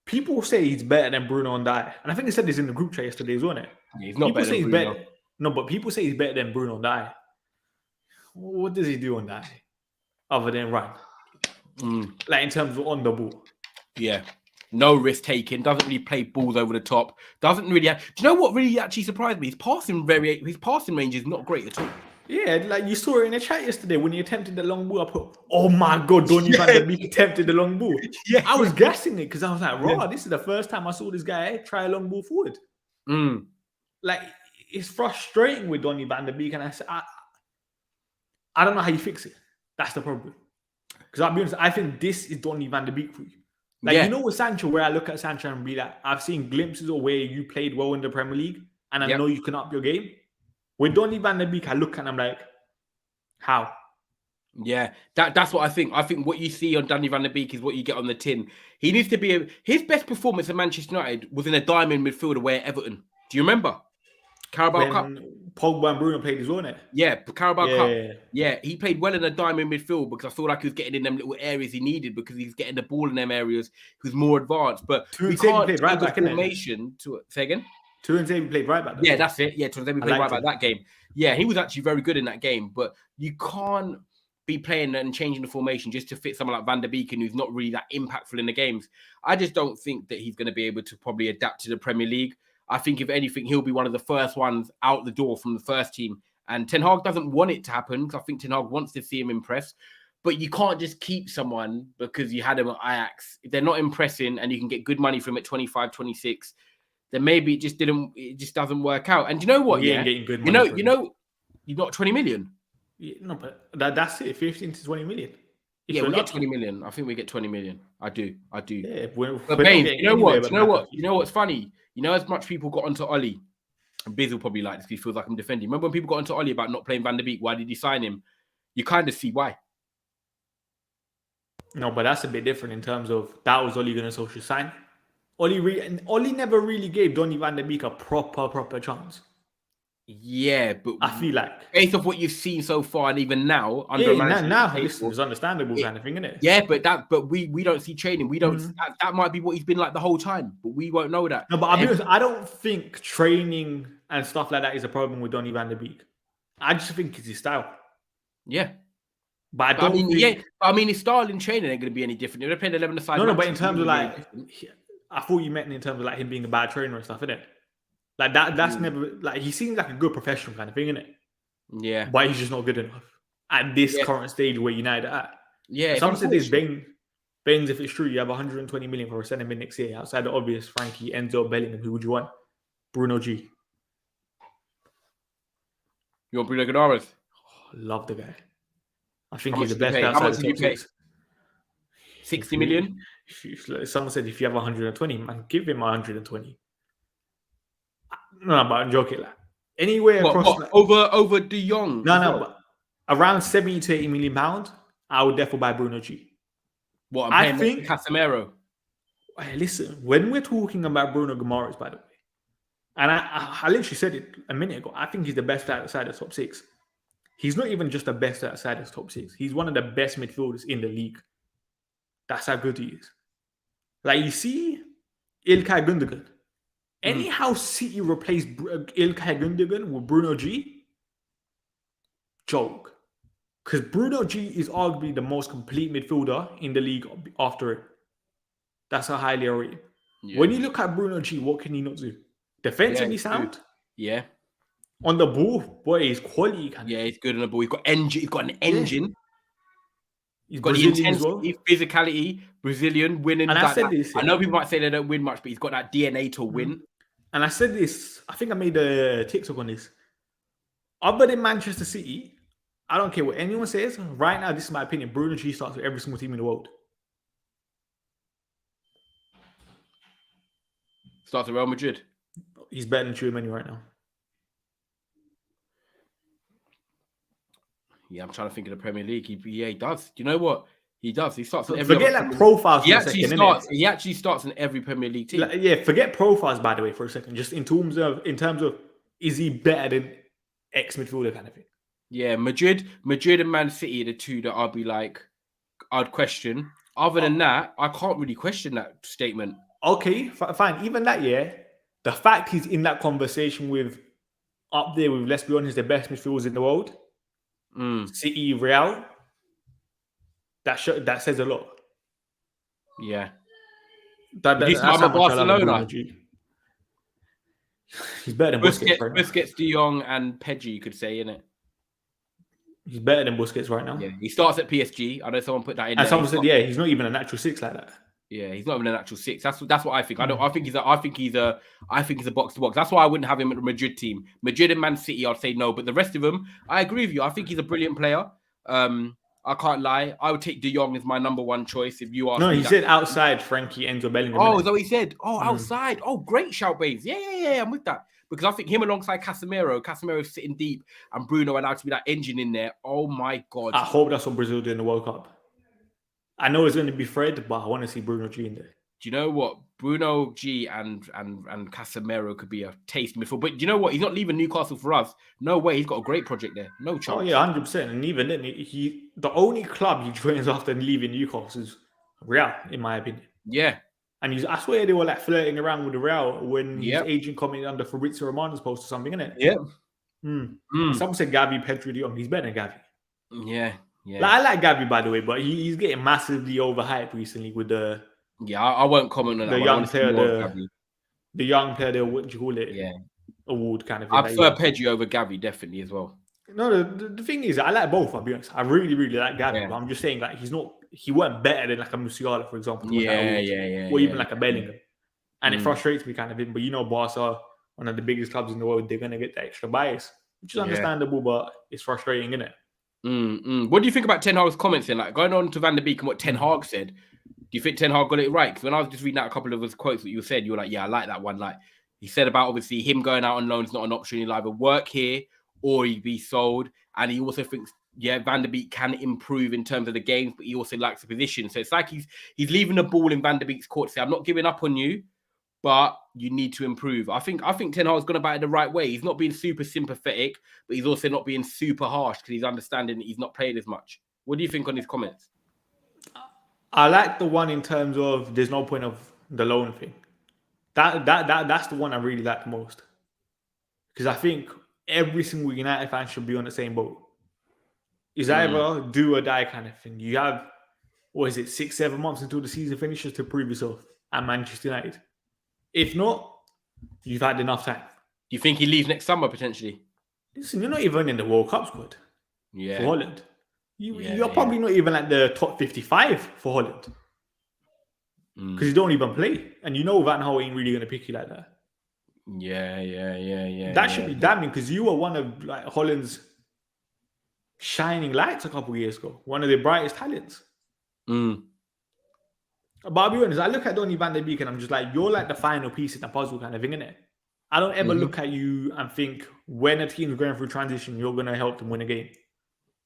People say he's better than Bruno and Dye. And I think I said this in the group chat yesterday as well, wasn't it?
Yeah, he's not
people
better
say
than
he's
Bruno.
better. No, but people say he's better than Bruno and Dye. What does he do on that? Other than run? Like in terms of on the ball.
Yeah. No risk taking, doesn't really play balls over the top, doesn't really have... Do you know what really actually surprised me? His passing range is not great at all.
Yeah, like you saw it in the chat yesterday when he attempted the long ball. I put, oh my God, Donny Van De Beeks attempted the long ball.
Yeah,
I was gassing it because I was like, raw, this is the first time I saw this guy try a long ball forward. Like, it's frustrating with Donny Van De Beeks. And I said, I don't know how you fix it. That's the problem. Because I'll be honest, I think this is Donny Van De Beek for you. Like,
Yeah.
you know, with Sancho, where I look at Sancho and be like, I've seen glimpses of where you played well in the Premier League, and I
Yep.
know you can up your game. With Donny Van De Beek, I look and I'm like, how?
Yeah, that's what I think. I think what you see on Donny Van De Beek is what you get on the tin. He needs to be his best performance at Manchester United was in a diamond midfielder where Everton. Do you remember? Carabao Cup.
Pogba and Bruno played his own it.
Yeah, Carabao Cup. Yeah, he played well in a diamond midfield because I feel like he was getting in them little areas he needed because he's getting the ball in them areas. He was more advanced, but we can't
played right back in
formation to say again.
Tuanzebe played right back.
Yeah, that's it. Yeah, Tuanzebe played right back that game. Yeah, he was actually very good in that game, but you can't be playing and changing the formation just to fit someone like Van Der Beek who's not really that impactful in the games. I just don't think that he's going to be able to probably adapt to the Premier League. I think if anything, he'll be one of the first ones out the door from the first team. And Ten Hag doesn't want it to happen because I think Ten Hag wants to see him impress. But you can't just keep someone because you had him at Ajax. If they're not impressing and you can get good money from him at 25, 26, then maybe it just doesn't work out. And you know what?
He ain't getting good money.
You got 20 million.
Yeah, no, but that's it. 15 to 20 million.
Yeah, we get 20 million. I think we get 20 million. I do.
Yeah,
but Bains, you know what? You know what's funny? You know, as much people got onto Ollie, and Biz will probably like this because he feels like I'm defending. Remember when people got onto Ollie about not playing Van Der Beek? Why did he sign him? You kind of see why.
No, but that's a bit different in terms of that was Ollie going to social sign. Ollie never really gave Donny Van De Beek a proper chance.
Yeah, but
I feel like
based off what you've seen so far, and even now,
now it's understandable kind of thing, isn't it?
Yeah, but we don't see training. We don't. That might be what he's been like the whole time, but we won't know that.
No, but I'll be honest, I don't think training and stuff like that is a problem with Donny Van De Beek. I just think it's his style.
Yeah.
But I
mean, his style in training ain't going to be any different. If they're playing 11 aside.
No, but in terms of like, I thought you meant in terms of like him being a bad trainer and stuff, innit? Like that's never like he seems like a good professional kind of thing, innit?
Yeah.
But he's just not good enough at this current stage where United are at.
Yeah.
Some said this Bains, if it's true, you have 120 million for a centre mid next year. Outside the obvious, Frankie, Enzo, Bellingham. Who would you want? Bruno G.
You want Bruno Guimaraes?
Love the guy. I think he's the best outside the top six.
60 million?
Someone said if you have 120, man, give him 120. No, but I'm joking. Like, anywhere across...
Over De Jong?
No, but around 70 to 80 million pounds, I would definitely buy Bruno G.
What, I think Casemiro?
Hey, listen, when we're talking about Bruno Guimaraes, by the way, and I literally said it a minute ago, I think he's the best outside the top six. He's not even just the best outside the top six. He's one of the best midfielders in the league. That's how good he is. Like, you see İlkay Gündoğan. Anyhow City replaced İlkay Gündoğan with Bruno G, joke. Because Bruno G is arguably the most complete midfielder in the league after it. That's how highly I rate him. Yeah. When you look at Bruno G, what can he not do? Defensively sound?
Yeah.
On the ball, boy, he's quality.
He's good on the ball. He's got engine. He's got an engine.
Yeah.
He's got the intensity, physicality, Brazilian, winning.
And I said this.
I know people might say they don't win much, but he's got that DNA to win.
And I said this, I think I made a TikTok on this. Other than Manchester City, I don't care what anyone says. Right now, this is my opinion. Bruno G starts with every single team in the world.
Starts at Real Madrid.
He's better than Tchouaméni right now.
Yeah, I'm trying to think of the Premier League. He does. Do you know what? He does. He starts in every.
Forget like profiles.
He actually starts in every Premier League team.
Forget profiles by the way for a second. Just in terms of is he better than ex midfielder kind of thing?
Yeah, Madrid and Man City are the two that I'd question. Other than that, I can't really question that statement.
Okay, fine. Even that, the fact he's in that conversation with up there with, let's be honest, the best midfielders in the world. City, Real, that says a lot.
Yeah.
That's how Barcelona. He's better than Busquets right now.
Busquets, De Jong, and Pedri, you could say, innit?
He's better than Busquets right now.
Yeah, he starts at PSG. I know someone put that in.
And someone said, he's not even a natural six like that.
Yeah, he's not even a natural six. That's what I think. I think he's a box to box. That's why I wouldn't have him at the Madrid team. Madrid and Man City, I'd say no. But the rest of them, I agree with you. I think he's a brilliant player. I can't lie. I would take De Jong as my number one choice if you ask
No,
me.
he said outside Frankie, Enzo, Bellingham.
Oh,
innit?
is that what he said? Oh, outside. Oh, great shout, Bains. Yeah, I'm with that. Because I think him alongside Casemiro sitting deep, and Bruno allowed to be that engine in there. Oh my God.
I hope that's what Brazil do in the World Cup. I know it's going to be Fred, but I want to see Bruno G in there.
Do you know what? Bruno G and Casemiro could be a taste midfield. But do you know what? He's not leaving Newcastle for us. No way. He's got a great project there. No chance.
Oh yeah, 100%. And even then, the only club he joins after leaving Newcastle is Real, in my opinion.
Yeah.
And I swear they were like flirting around with the Real when his agent commented under Fabrizio Romano's post or something, innit?
Yeah.
Someone said Gavi, Pedri, De Jong. He's better than Gavi.
Yeah.
Like, I like Gavi, by the way, but he's getting massively overhyped recently with the...
Yeah, I won't comment on that.
The young player, what do you call it?
Yeah.
Award kind of thing.
I prefer Pedri over Gavi, definitely, as well.
No, the thing is, I like both, I'll be honest. I really, really like Gavi, but I'm just saying, like, he weren't better than like a Musiala, for example. Or even like a Bellingham. And it frustrates me kind of him. But you know, Barca, one of the biggest clubs in the world, they're going to get the extra bias, which is understandable, but it's frustrating, isn't it?
What do you think about Ten Hag's comments then? Like, going on to Van de Beek and what Ten Hag said, do you think Ten Hag got it right? Because when I was just reading out a couple of his quotes that you said, you were like, yeah, I like that one. Like, he said about obviously him going out on loan is not an option. He'll either work here or he'd be sold. And he also thinks, Van de Beek can improve in terms of the games, but he also likes the position. So it's like he's leaving the ball in Van de Beek's court to say, I'm not giving up on you, but you need to improve. I think Ten Hag's gone about it the right way. He's not being super sympathetic, but he's also not being super harsh because he's understanding that he's not played as much. What do you think on his comments?
I like the one in terms of there's no point of the loan thing. That's the one I really like the most. Because I think every single United fan should be on the same boat. It's either do or die kind of thing. You have, 6-7 months until the season finishes to prove yourself at Manchester United. If not, you've had enough time.
Do you think he leaves next summer potentially?
Listen, you're not even in the World Cup squad for Holland. You're probably not even at the top 55 for Holland. Because you don't even play. And you know Van Gaal ain't really going to pick you like that.
Yeah.
That should be damning because you were one of like Holland's shining lights a couple of years ago. One of their brightest talents. But I'll be honest, I look at Donny Van De Beek and I'm just like, you're like the final piece in the puzzle kind of thing, innit? I don't ever look at you and think when a team's going through transition, you're going to help them win a game.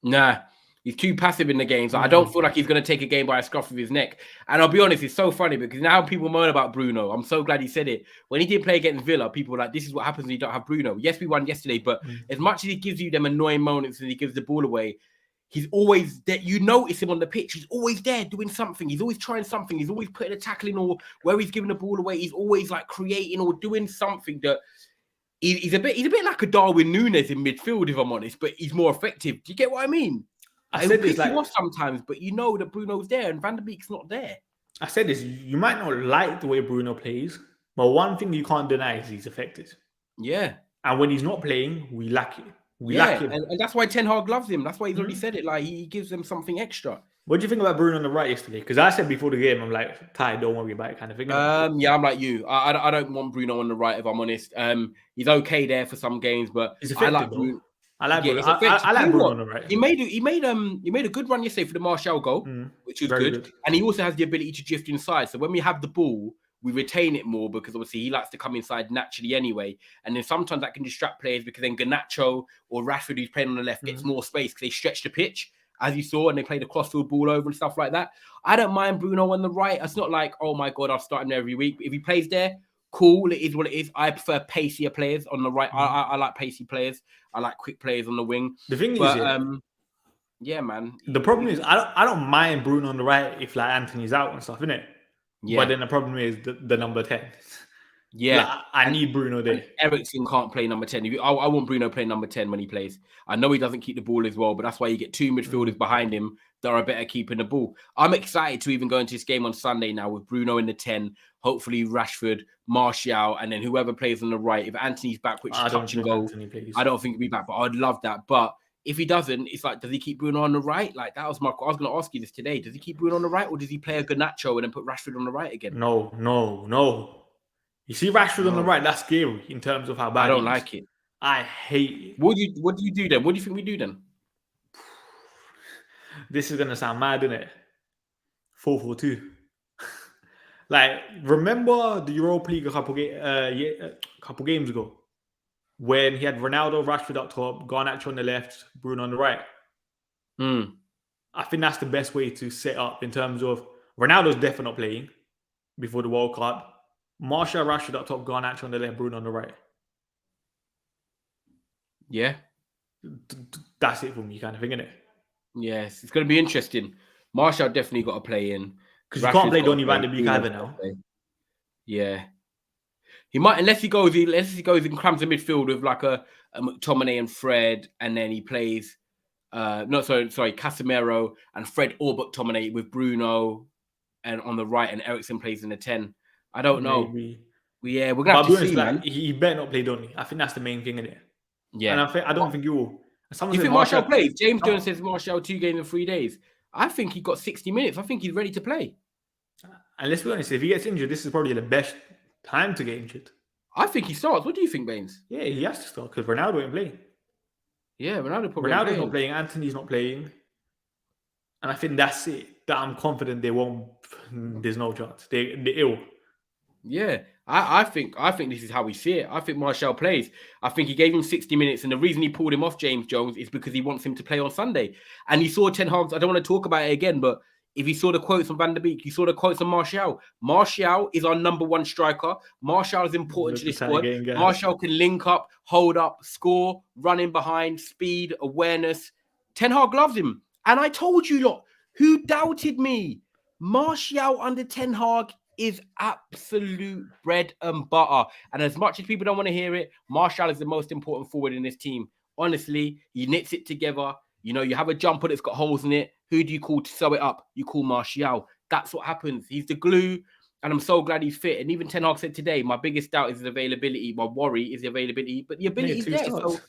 Nah. He's too passive in the games. I don't feel like he's going to take a game by a scruff of his neck. And I'll be honest, it's so funny because now people moan about Bruno. I'm so glad he said it. When he didn't play against Villa, people were like, this is what happens when you don't have Bruno. Yes, we won yesterday, but as much as he gives you them annoying moments and he gives the ball away, he's always there. You notice him on the pitch. He's always there doing something. He's always trying something. He's always putting a tackle in, or where he's giving the ball away, he's always like creating or doing something that he's a bit like a Darwin Núñez in midfield, if I'm honest, but he's more effective. Do you get what I mean? I said this like sometimes, but you know that Bruno's there and Van de Beek's not there. I
said this, you might not like the way Bruno plays, but one thing you can't deny is he's effective.
Yeah.
And when he's not playing, we lack it. We lack him.
And that's why Ten Hag loves him. That's why he's already said it. Like, he gives them something extra.
What do you think about Bruno on the right yesterday? Because I said before the game, I'm like, Ty, don't worry about it kind of thing.
Yeah, I'm like you. I don't want Bruno on the right, if I'm honest. He's okay there for some games, but
I like Bruno. I like Bruno on the right.
He made a good run yesterday for the Martial goal, which was good. And he also has the ability to drift inside. So when we have the ball, we retain it more because obviously he likes to come inside naturally anyway. And then sometimes that can distract players because then Garnacho or Rashford, who's playing on the left, gets more space because they stretch the pitch, as you saw, and they play the crossfield ball over and stuff like that. I don't mind Bruno on the right. It's not like, oh my God, I'll start him there every week. If he plays there, cool, it is what it is. I prefer pacier players on the right. I like pacey players. I like quick players on the wing.
The thing is,
yeah, man.
The problem is, I don't mind Bruno on the right if like Anthony's out and stuff, innit? Yeah. But then the problem is the number 10.
Yeah,
like, I need Bruno there.
Eriksen can't play number 10. I want Bruno playing number 10 when he plays. I know he doesn't keep the ball as well, but that's why you get two midfielders behind him that are better keeping the ball. I'm excited to even go into this game on Sunday now with Bruno in the 10, hopefully Rashford, Martial, and then whoever plays on the right. If Anthony's back, which is touch and go, I don't think he'll be back, but I'd love that. But if he doesn't, it's like, does he keep Bruno on the right? Like, that was I was going to ask you this today. Does he keep Bruno on the right, or does he play a Garnacho and then put Rashford on the right again?
No. You see Rashford on the right, that's scary in terms of how bad
I don't like it.
I hate it.
What do you do then? What do you think we do then?
This is gonna sound mad, isn't it? 4-4-2. Like, remember the Europa League a couple games ago when he had Ronaldo, Rashford up top, Garnacho on the left, Bruno on the right. I think that's the best way to set up in terms of Ronaldo's definitely not playing before the World Cup. Martial, Rashford up top, Garnacho on the left, Bruno on the right.
Yeah.
That's it for me, kind of thing, isn't it?
Yes, it's going to be interesting. Martial definitely got to play in.
Because you can't play Donny Van De Beeks either now.
Yeah. He might, unless he goes and crams the midfield with like a McTominay and Fred, and then he plays Casemiro and Fred or McTominay with Bruno and on the right, and Eriksen plays in the 10. I don't know.
Maybe.
Yeah, we're gonna have to see, man.
He better not play Donny. I think that's the main thing, isn't it?
Yeah.
And I don't think you will.
You think Martial plays? James Jones says Martial 2 games in 3 days. I think he got 60 minutes. I think he's ready to play.
And let's be honest, if he gets injured, this is probably the best time to get injured.
I think he starts. What do you think, Bains?
Yeah, he has to start because Ronaldo ain't playing.
Yeah, Ronaldo's
not playing. Anthony's not playing. And I think that's it. That I'm confident they won't. There's no chance. They're ill.
Yeah, I think this is how we see it. I think Martial plays. I think he gave him 60 minutes, and the reason he pulled him off James Jones is because he wants him to play on Sunday. And he saw Ten Hag's. I don't want to talk about it again, but if you saw the quotes from Van Der Beek, you saw the quotes from Martial. Martial is our number 1 striker. Martial is important to this squad. Martial can link up, hold up, score, run in behind, speed, awareness. Ten Hag loves him. And I told you lot, who doubted me? Martial under Ten Hag is absolute bread and butter. And as much as people don't want to hear it, Martial is the most important forward in this team. Honestly, he knits it together. You know, you have a jumper that's got holes in it. Who do you call to sew it up? You call Martial. That's what happens. He's the glue, and I'm so glad he's fit. And even Ten Hag said today, my biggest doubt is his availability. My worry is the availability, but the ability is there. So,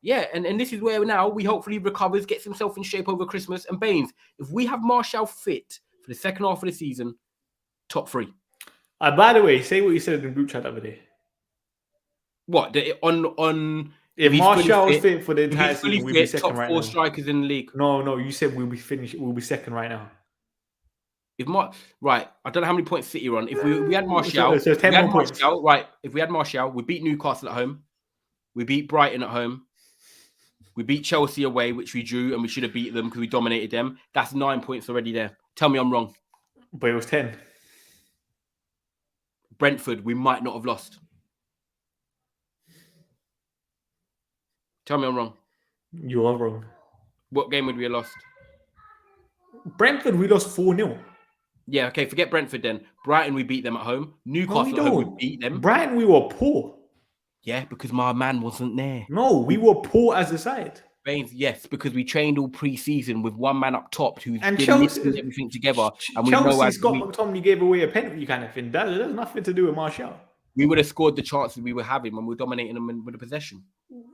yeah, and this is where now we hopefully recovers, gets himself in shape over Christmas. And Bains, if we have Martial fit for the second half of the season, top 3.
By the way, say what you said in the group chat the other day.
What?
If Martial is fit for the entire season, we'll be second
top
right
4
now.
Strikers in the league.
No, you said we'll be second right now.
Right, I don't know how many points City are on. If we had Martial,
so 10 more points.
Right, if we had Martial, we beat Newcastle at home, we beat Brighton at home, we beat Chelsea away, which we drew, and we should have beat them because we dominated them. That's 9 points already there. Tell me I'm wrong.
But it was 10.
Brentford, we might not have lost. Tell me I'm wrong.
You are wrong.
What game would we have lost?
Brentford, we lost 4-0.
Yeah, okay, forget Brentford then. Brighton, we beat them at home. Newcastle at home, we beat them.
Brighton, we were poor.
Yeah, because my man wasn't there.
No, we were poor as a side.
Bains, yes, because we trained all pre-season with one man up top who's been mixing everything together. And
Scott McTominay gave away a penalty kind of thing. That has nothing to do with Martial.
We would have scored the chances we were having when we were dominating them with the possession.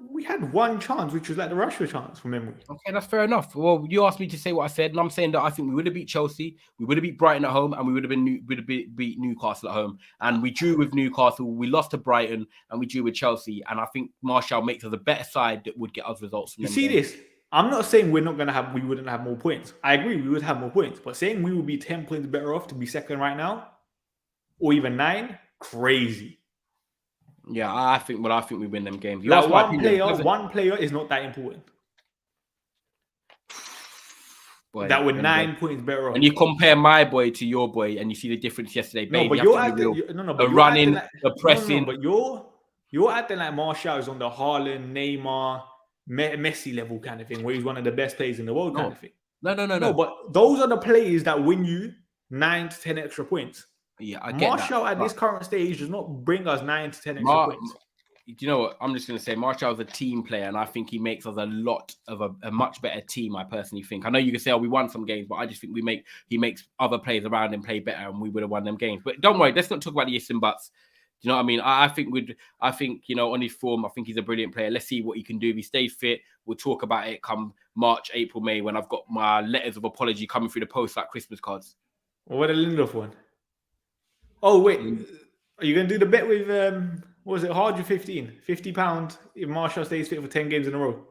We had one chance, which was like the Rashford chance from memory.
Okay, that's fair enough. Well, you asked me to say what I said, and I'm saying that I think we would have beat Chelsea, we would have beat Brighton at home, and we would have beat Newcastle at home. And we drew with Newcastle, we lost to Brighton, and we drew with Chelsea. And I think Martial makes us a better side that would get us results.
You see this? I'm not saying we wouldn't have more points. I agree, we would have more points. But saying we would be 10 points better off to be second right now, or even 9, crazy.
Yeah, I think we win them games.
One player is not that important.
Boy,
that were 9 points better off.
And you compare my boy to your boy, and you see the difference yesterday.
No,
babe,
but you're acting,
the running, the pressing.
But you're acting like Martial is on the Haaland, Neymar, Messi level kind of thing, where he's one of the best players in the world kind of thing. No. But those are the players that win you 9 to 10 extra points.
Yeah, I get
Martial
that,
at this current stage does not bring us 9 to 10 extra points.
You know what? I'm just going to say Martial's a team player, and I think he makes us a lot of a much better team, I personally think. I know you can say, we won some games, but I just think he makes other players around him play better, and we would have won them games. But don't worry, let's not talk about the ifs and buts. Do you know what I mean? I think, you know, on his form, I think he's a brilliant player. Let's see what he can do. If he stays fit, we'll talk about it come March, April, May, when I've got my letters of apology coming through the post like Christmas cards.
What a Lindelof one. Oh, wait. Are you going to do the bet with, what was it, Hard 15? £50 if Martial stays fit for 10 games in a row?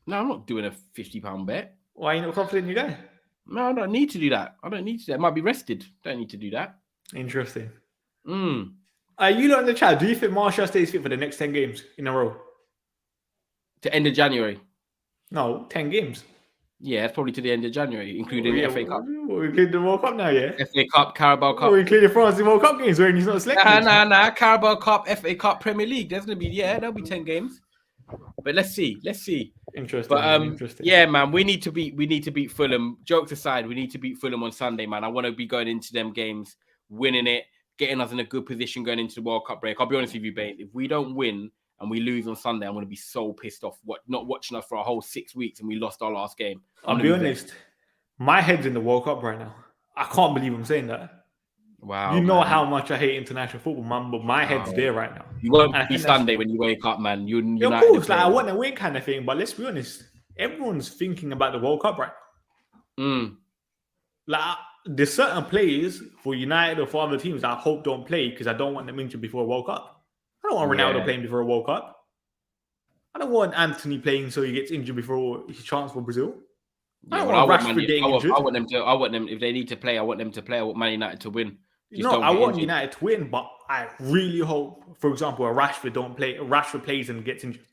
No, I'm not doing a £50 bet.
Why are you not confident in your guy?
No, I don't need to do that. I might be rested. Don't need to do that.
Interesting.
Mm.
You lot in the chat, do you think Martial stays fit for the next 10 games in a row?
To end of January.
No, 10 games.
Yeah, it's probably to the end of January, including the FA Cup.
We're including the World Cup now, yeah?
FA Cup, Carabao Cup.
We're including France in World Cup games when he's not selected.
Nah. Carabao Cup, FA Cup, Premier League. There's going to be, there'll be 10 games. But let's see.
Interesting.
But
interesting.
yeah, man, we need to beat Fulham. Jokes aside, we need to beat Fulham on Sunday, man. I want to be going into them games, winning it, getting us in a good position going into the World Cup break. I'll be honest with you, Bains. If we don't win and we lose on Sunday, I'm going to be so pissed off. Not watching us for a whole 6 weeks and we lost our last game.
I'll be honest. My head's in the World Cup right now. I can't believe I'm saying that.
Wow.
You know how much I hate international football, man, but my head's there right now.
You won't be Sunday when you wake up, man.
Of course, like I want to win kind of thing, but let's be honest. Everyone's thinking about the World Cup right now. Like, there's certain players for United or for other teams that I hope don't play because I don't want them injured before a World Cup. I don't want Ronaldo playing before a World Cup. I don't want Anthony playing so he gets injured before his chance for Brazil.
I want them if they need to play. I want them to play. I want Man United to win.
I want United to win, but I really hope, for example, a Rashford plays and gets injured.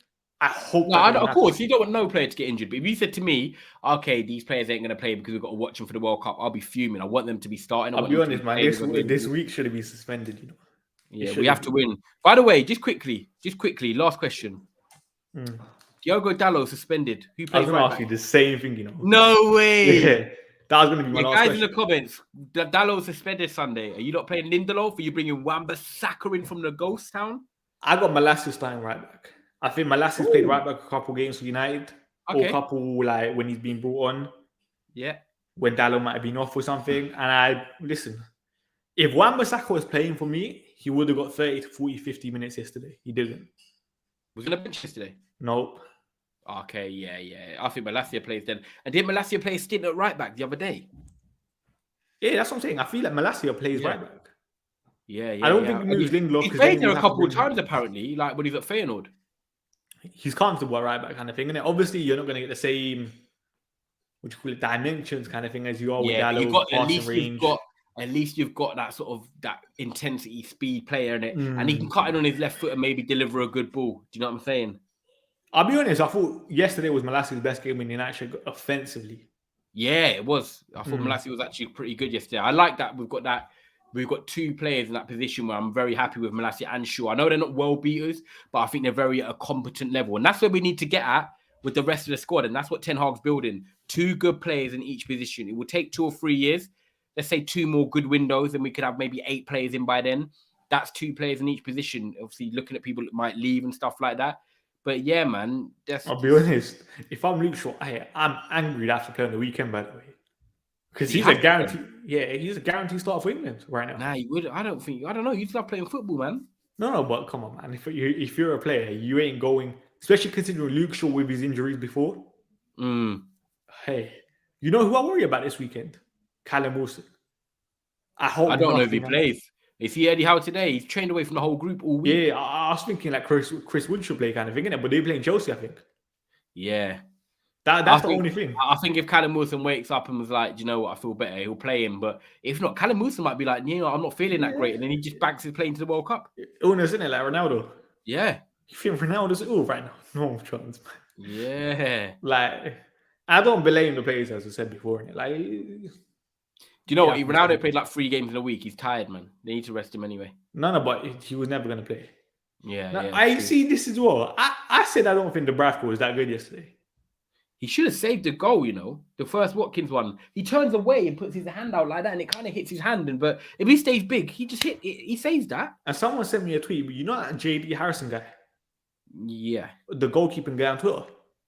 I hope.
Of course, you don't want no player to get injured. But if you said to me, okay, these players ain't going to play because we've got to watch them for the World Cup, I'll be fuming. I want them to be starting.
I'll be honest, man. This week should have been suspended. You know.
Yeah, we have to win. By the way, just quickly, last question. Diogo Dalot suspended. Who plays? I was going to ask
you the same thing. You know.
No way.
Yeah. That was going to be my last question.
Guys in the comments, Dalot suspended Sunday. Are you not playing Lindelof? Are you bringing Wan-Bissaka in from the ghost town?
I got Malacia starting right back. I think Malacia's played right back a couple games for United. Or a couple, like, when he's been brought on.
Yeah.
When Dalot might have been off or something. And listen, if Wan-Bissaka was playing for me, he would have got 30 to 40, 50 minutes yesterday. He didn't.
Was he on the bench yesterday?
Nope.
Okay, yeah. I think Malacia plays then. And did Malacia play a stint at right back the other day?
Yeah, that's what I'm saying. I feel like Malacia plays right back.
Yeah.
I don't think he moves Lindelof.
He's played there a couple of times, apparently, like when he's at Feyenoord.
He's comfortable at right back kind of thing. And obviously, you're not going to get the same, what you call it, dimensions kind of thing as you are with Dalot, passing range.
At least you've got that sort of that intensity, speed player in it. And he can cut in on his left foot and maybe deliver a good ball. Do you know what I'm saying?
I'll be honest, I thought yesterday was Malacia's best game in United offensively.
Yeah, it was. I thought Malacia was actually pretty good yesterday. I like that we've got two players in that position where I'm very happy with Malacia and Shaw. I know they're not world beaters, but I think they're very at a competent level. And that's where we need to get at with the rest of the squad. And that's what Ten Hag's building. Two good players in each position. It will take 2 or 3 years. Let's say 2 more good windows, and we could have maybe 8 players in by then. That's 2 players in each position. Obviously, looking at people that might leave and stuff like that. But yeah, man.
I'll be honest. If I'm Luke Shaw, I'm angry that I have to play on the weekend, by the way. Because he's a guarantee. Yeah, he's a guaranteed start for England right now.
Nah, he would. I don't know. You start playing football, man.
No, but come on, man. If you're a player, you ain't going, especially considering Luke Shaw with his injuries before. Hey, you know who I worry about this weekend? Callum Wilson. I
don't know if he plays. Is he Eddie Howe today? He's trained away from the whole group all week.
Yeah, I was thinking like Chris Wood should play kind of thing, innit? But they're playing Chelsea, I think.
Yeah.
That's the only thing.
I think if Callum Wilson wakes up and was like, do you know what, I feel better, he'll play him. But if not, Callum Wilson might be like, I'm not feeling that great. And then he just backs his plane to the World Cup.
Illness, isn't it? Like Ronaldo.
Yeah.
You think Ronaldo's ill right now? No chance.
Yeah.
Like, I don't blame the players, as I said before. Like,
do you know what? Ronaldo played like 3 games in a week. He's tired, man. They need to rest him anyway.
No, but he was never going to play.
Yeah.
I see this as well. I said I don't think Dubravka was that good yesterday.
He should have saved the goal, you know. The first Watkins one. He turns away and puts his hand out like that, and it kind of hits his hand. But if he stays big, he just he saves that.
And someone sent me a tweet. But you know that JD Harrison guy?
Yeah.
The goalkeeping guy on Twitter.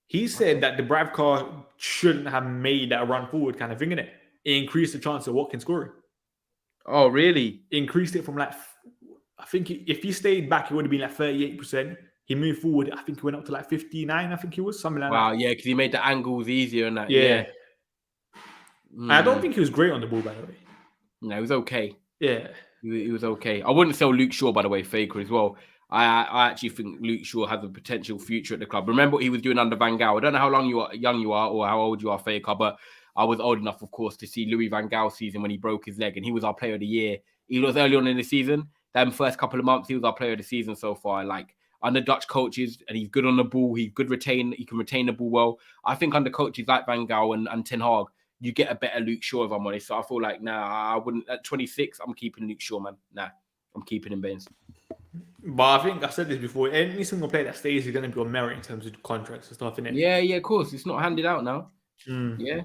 He said that Dubravka shouldn't have made that run forward kind of thing, innit? It increased the chance of Watkins scoring.
Oh, really?
Increased it from like, I think if he stayed back, it would have been like 38%. He moved forward. I think he went up to like 59. I think he was something like that.
Wow, yeah, because he made the angles easier and that.
Yeah. I don't think he was great on the ball, by the way.
No, he was okay.
Yeah.
He was okay. I wouldn't sell Luke Shaw, by the way, Faker as well. I actually think Luke Shaw has a potential future at the club. Remember what he was doing under Van Gaal. I don't know how young you are or how old you are, Faker, but I was old enough, of course, to see Louis Van Gaal's season when he broke his leg, and he was our player of the year. He was early on in the season. Them first couple of months, he was our player of the season so far. Like under Dutch coaches, and he's good on the ball. He can retain the ball well. I think under coaches like Van Gaal and Ten Hag, you get a better Luke Shaw, if I'm honest. So I feel like, I wouldn't. At 26, I'm keeping Luke Shaw, man. I'm keeping him, Bains.
But I think I said this before. Any single player that stays is going to be on merit in terms of contracts and stuff, innit?
Yeah, of course. It's not handed out now. Yeah.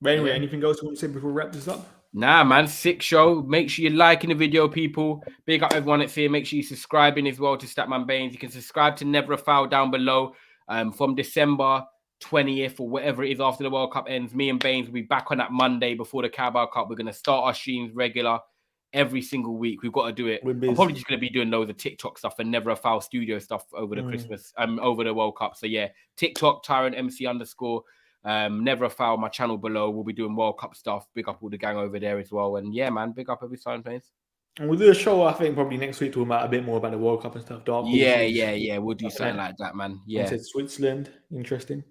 But anyway, anything else you want to say before we wrap this up?
Nah, man, sick show. Make sure you're liking the video, people. Big up everyone that's here. Make sure you're subscribing as well to Statman Bains. You can subscribe to Never a Foul down below. From December 20th or whatever it is after the World Cup ends, me and Bains will be back on that Monday before the Carabao Cup. We're going to start our streams regular every single week. We've got to do it. I'm probably just going to be doing loads of TikTok stuff and Never a Foul studio stuff over the Christmas, over the World Cup. So yeah, TikTok, Tyrant MC _. Never a Foul, my channel below. We'll be doing World Cup stuff. Big up all the gang over there as well. And yeah, man, big up every time, Bains.
And we'll do a show, I think, probably next week, talking about a bit more about the World Cup and stuff.
Yeah. We'll do something like that, man. Yeah.
Said Switzerland, interesting.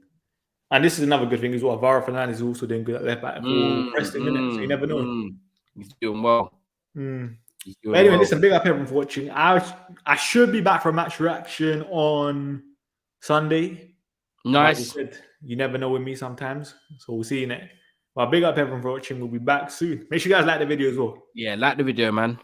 And this is another good thing as well. Vara Fernandes is also doing good at left back for Preston, isn't it? So you never know.
He's doing well.
Anyway, listen, big up everyone for watching. I should be back for a match reaction on Sunday.
Nice.
Like you never know with me sometimes. So we'll see you next. Well, big up everyone for watching. We'll be back soon. Make sure you guys like the video as well.
Yeah, like the video, man.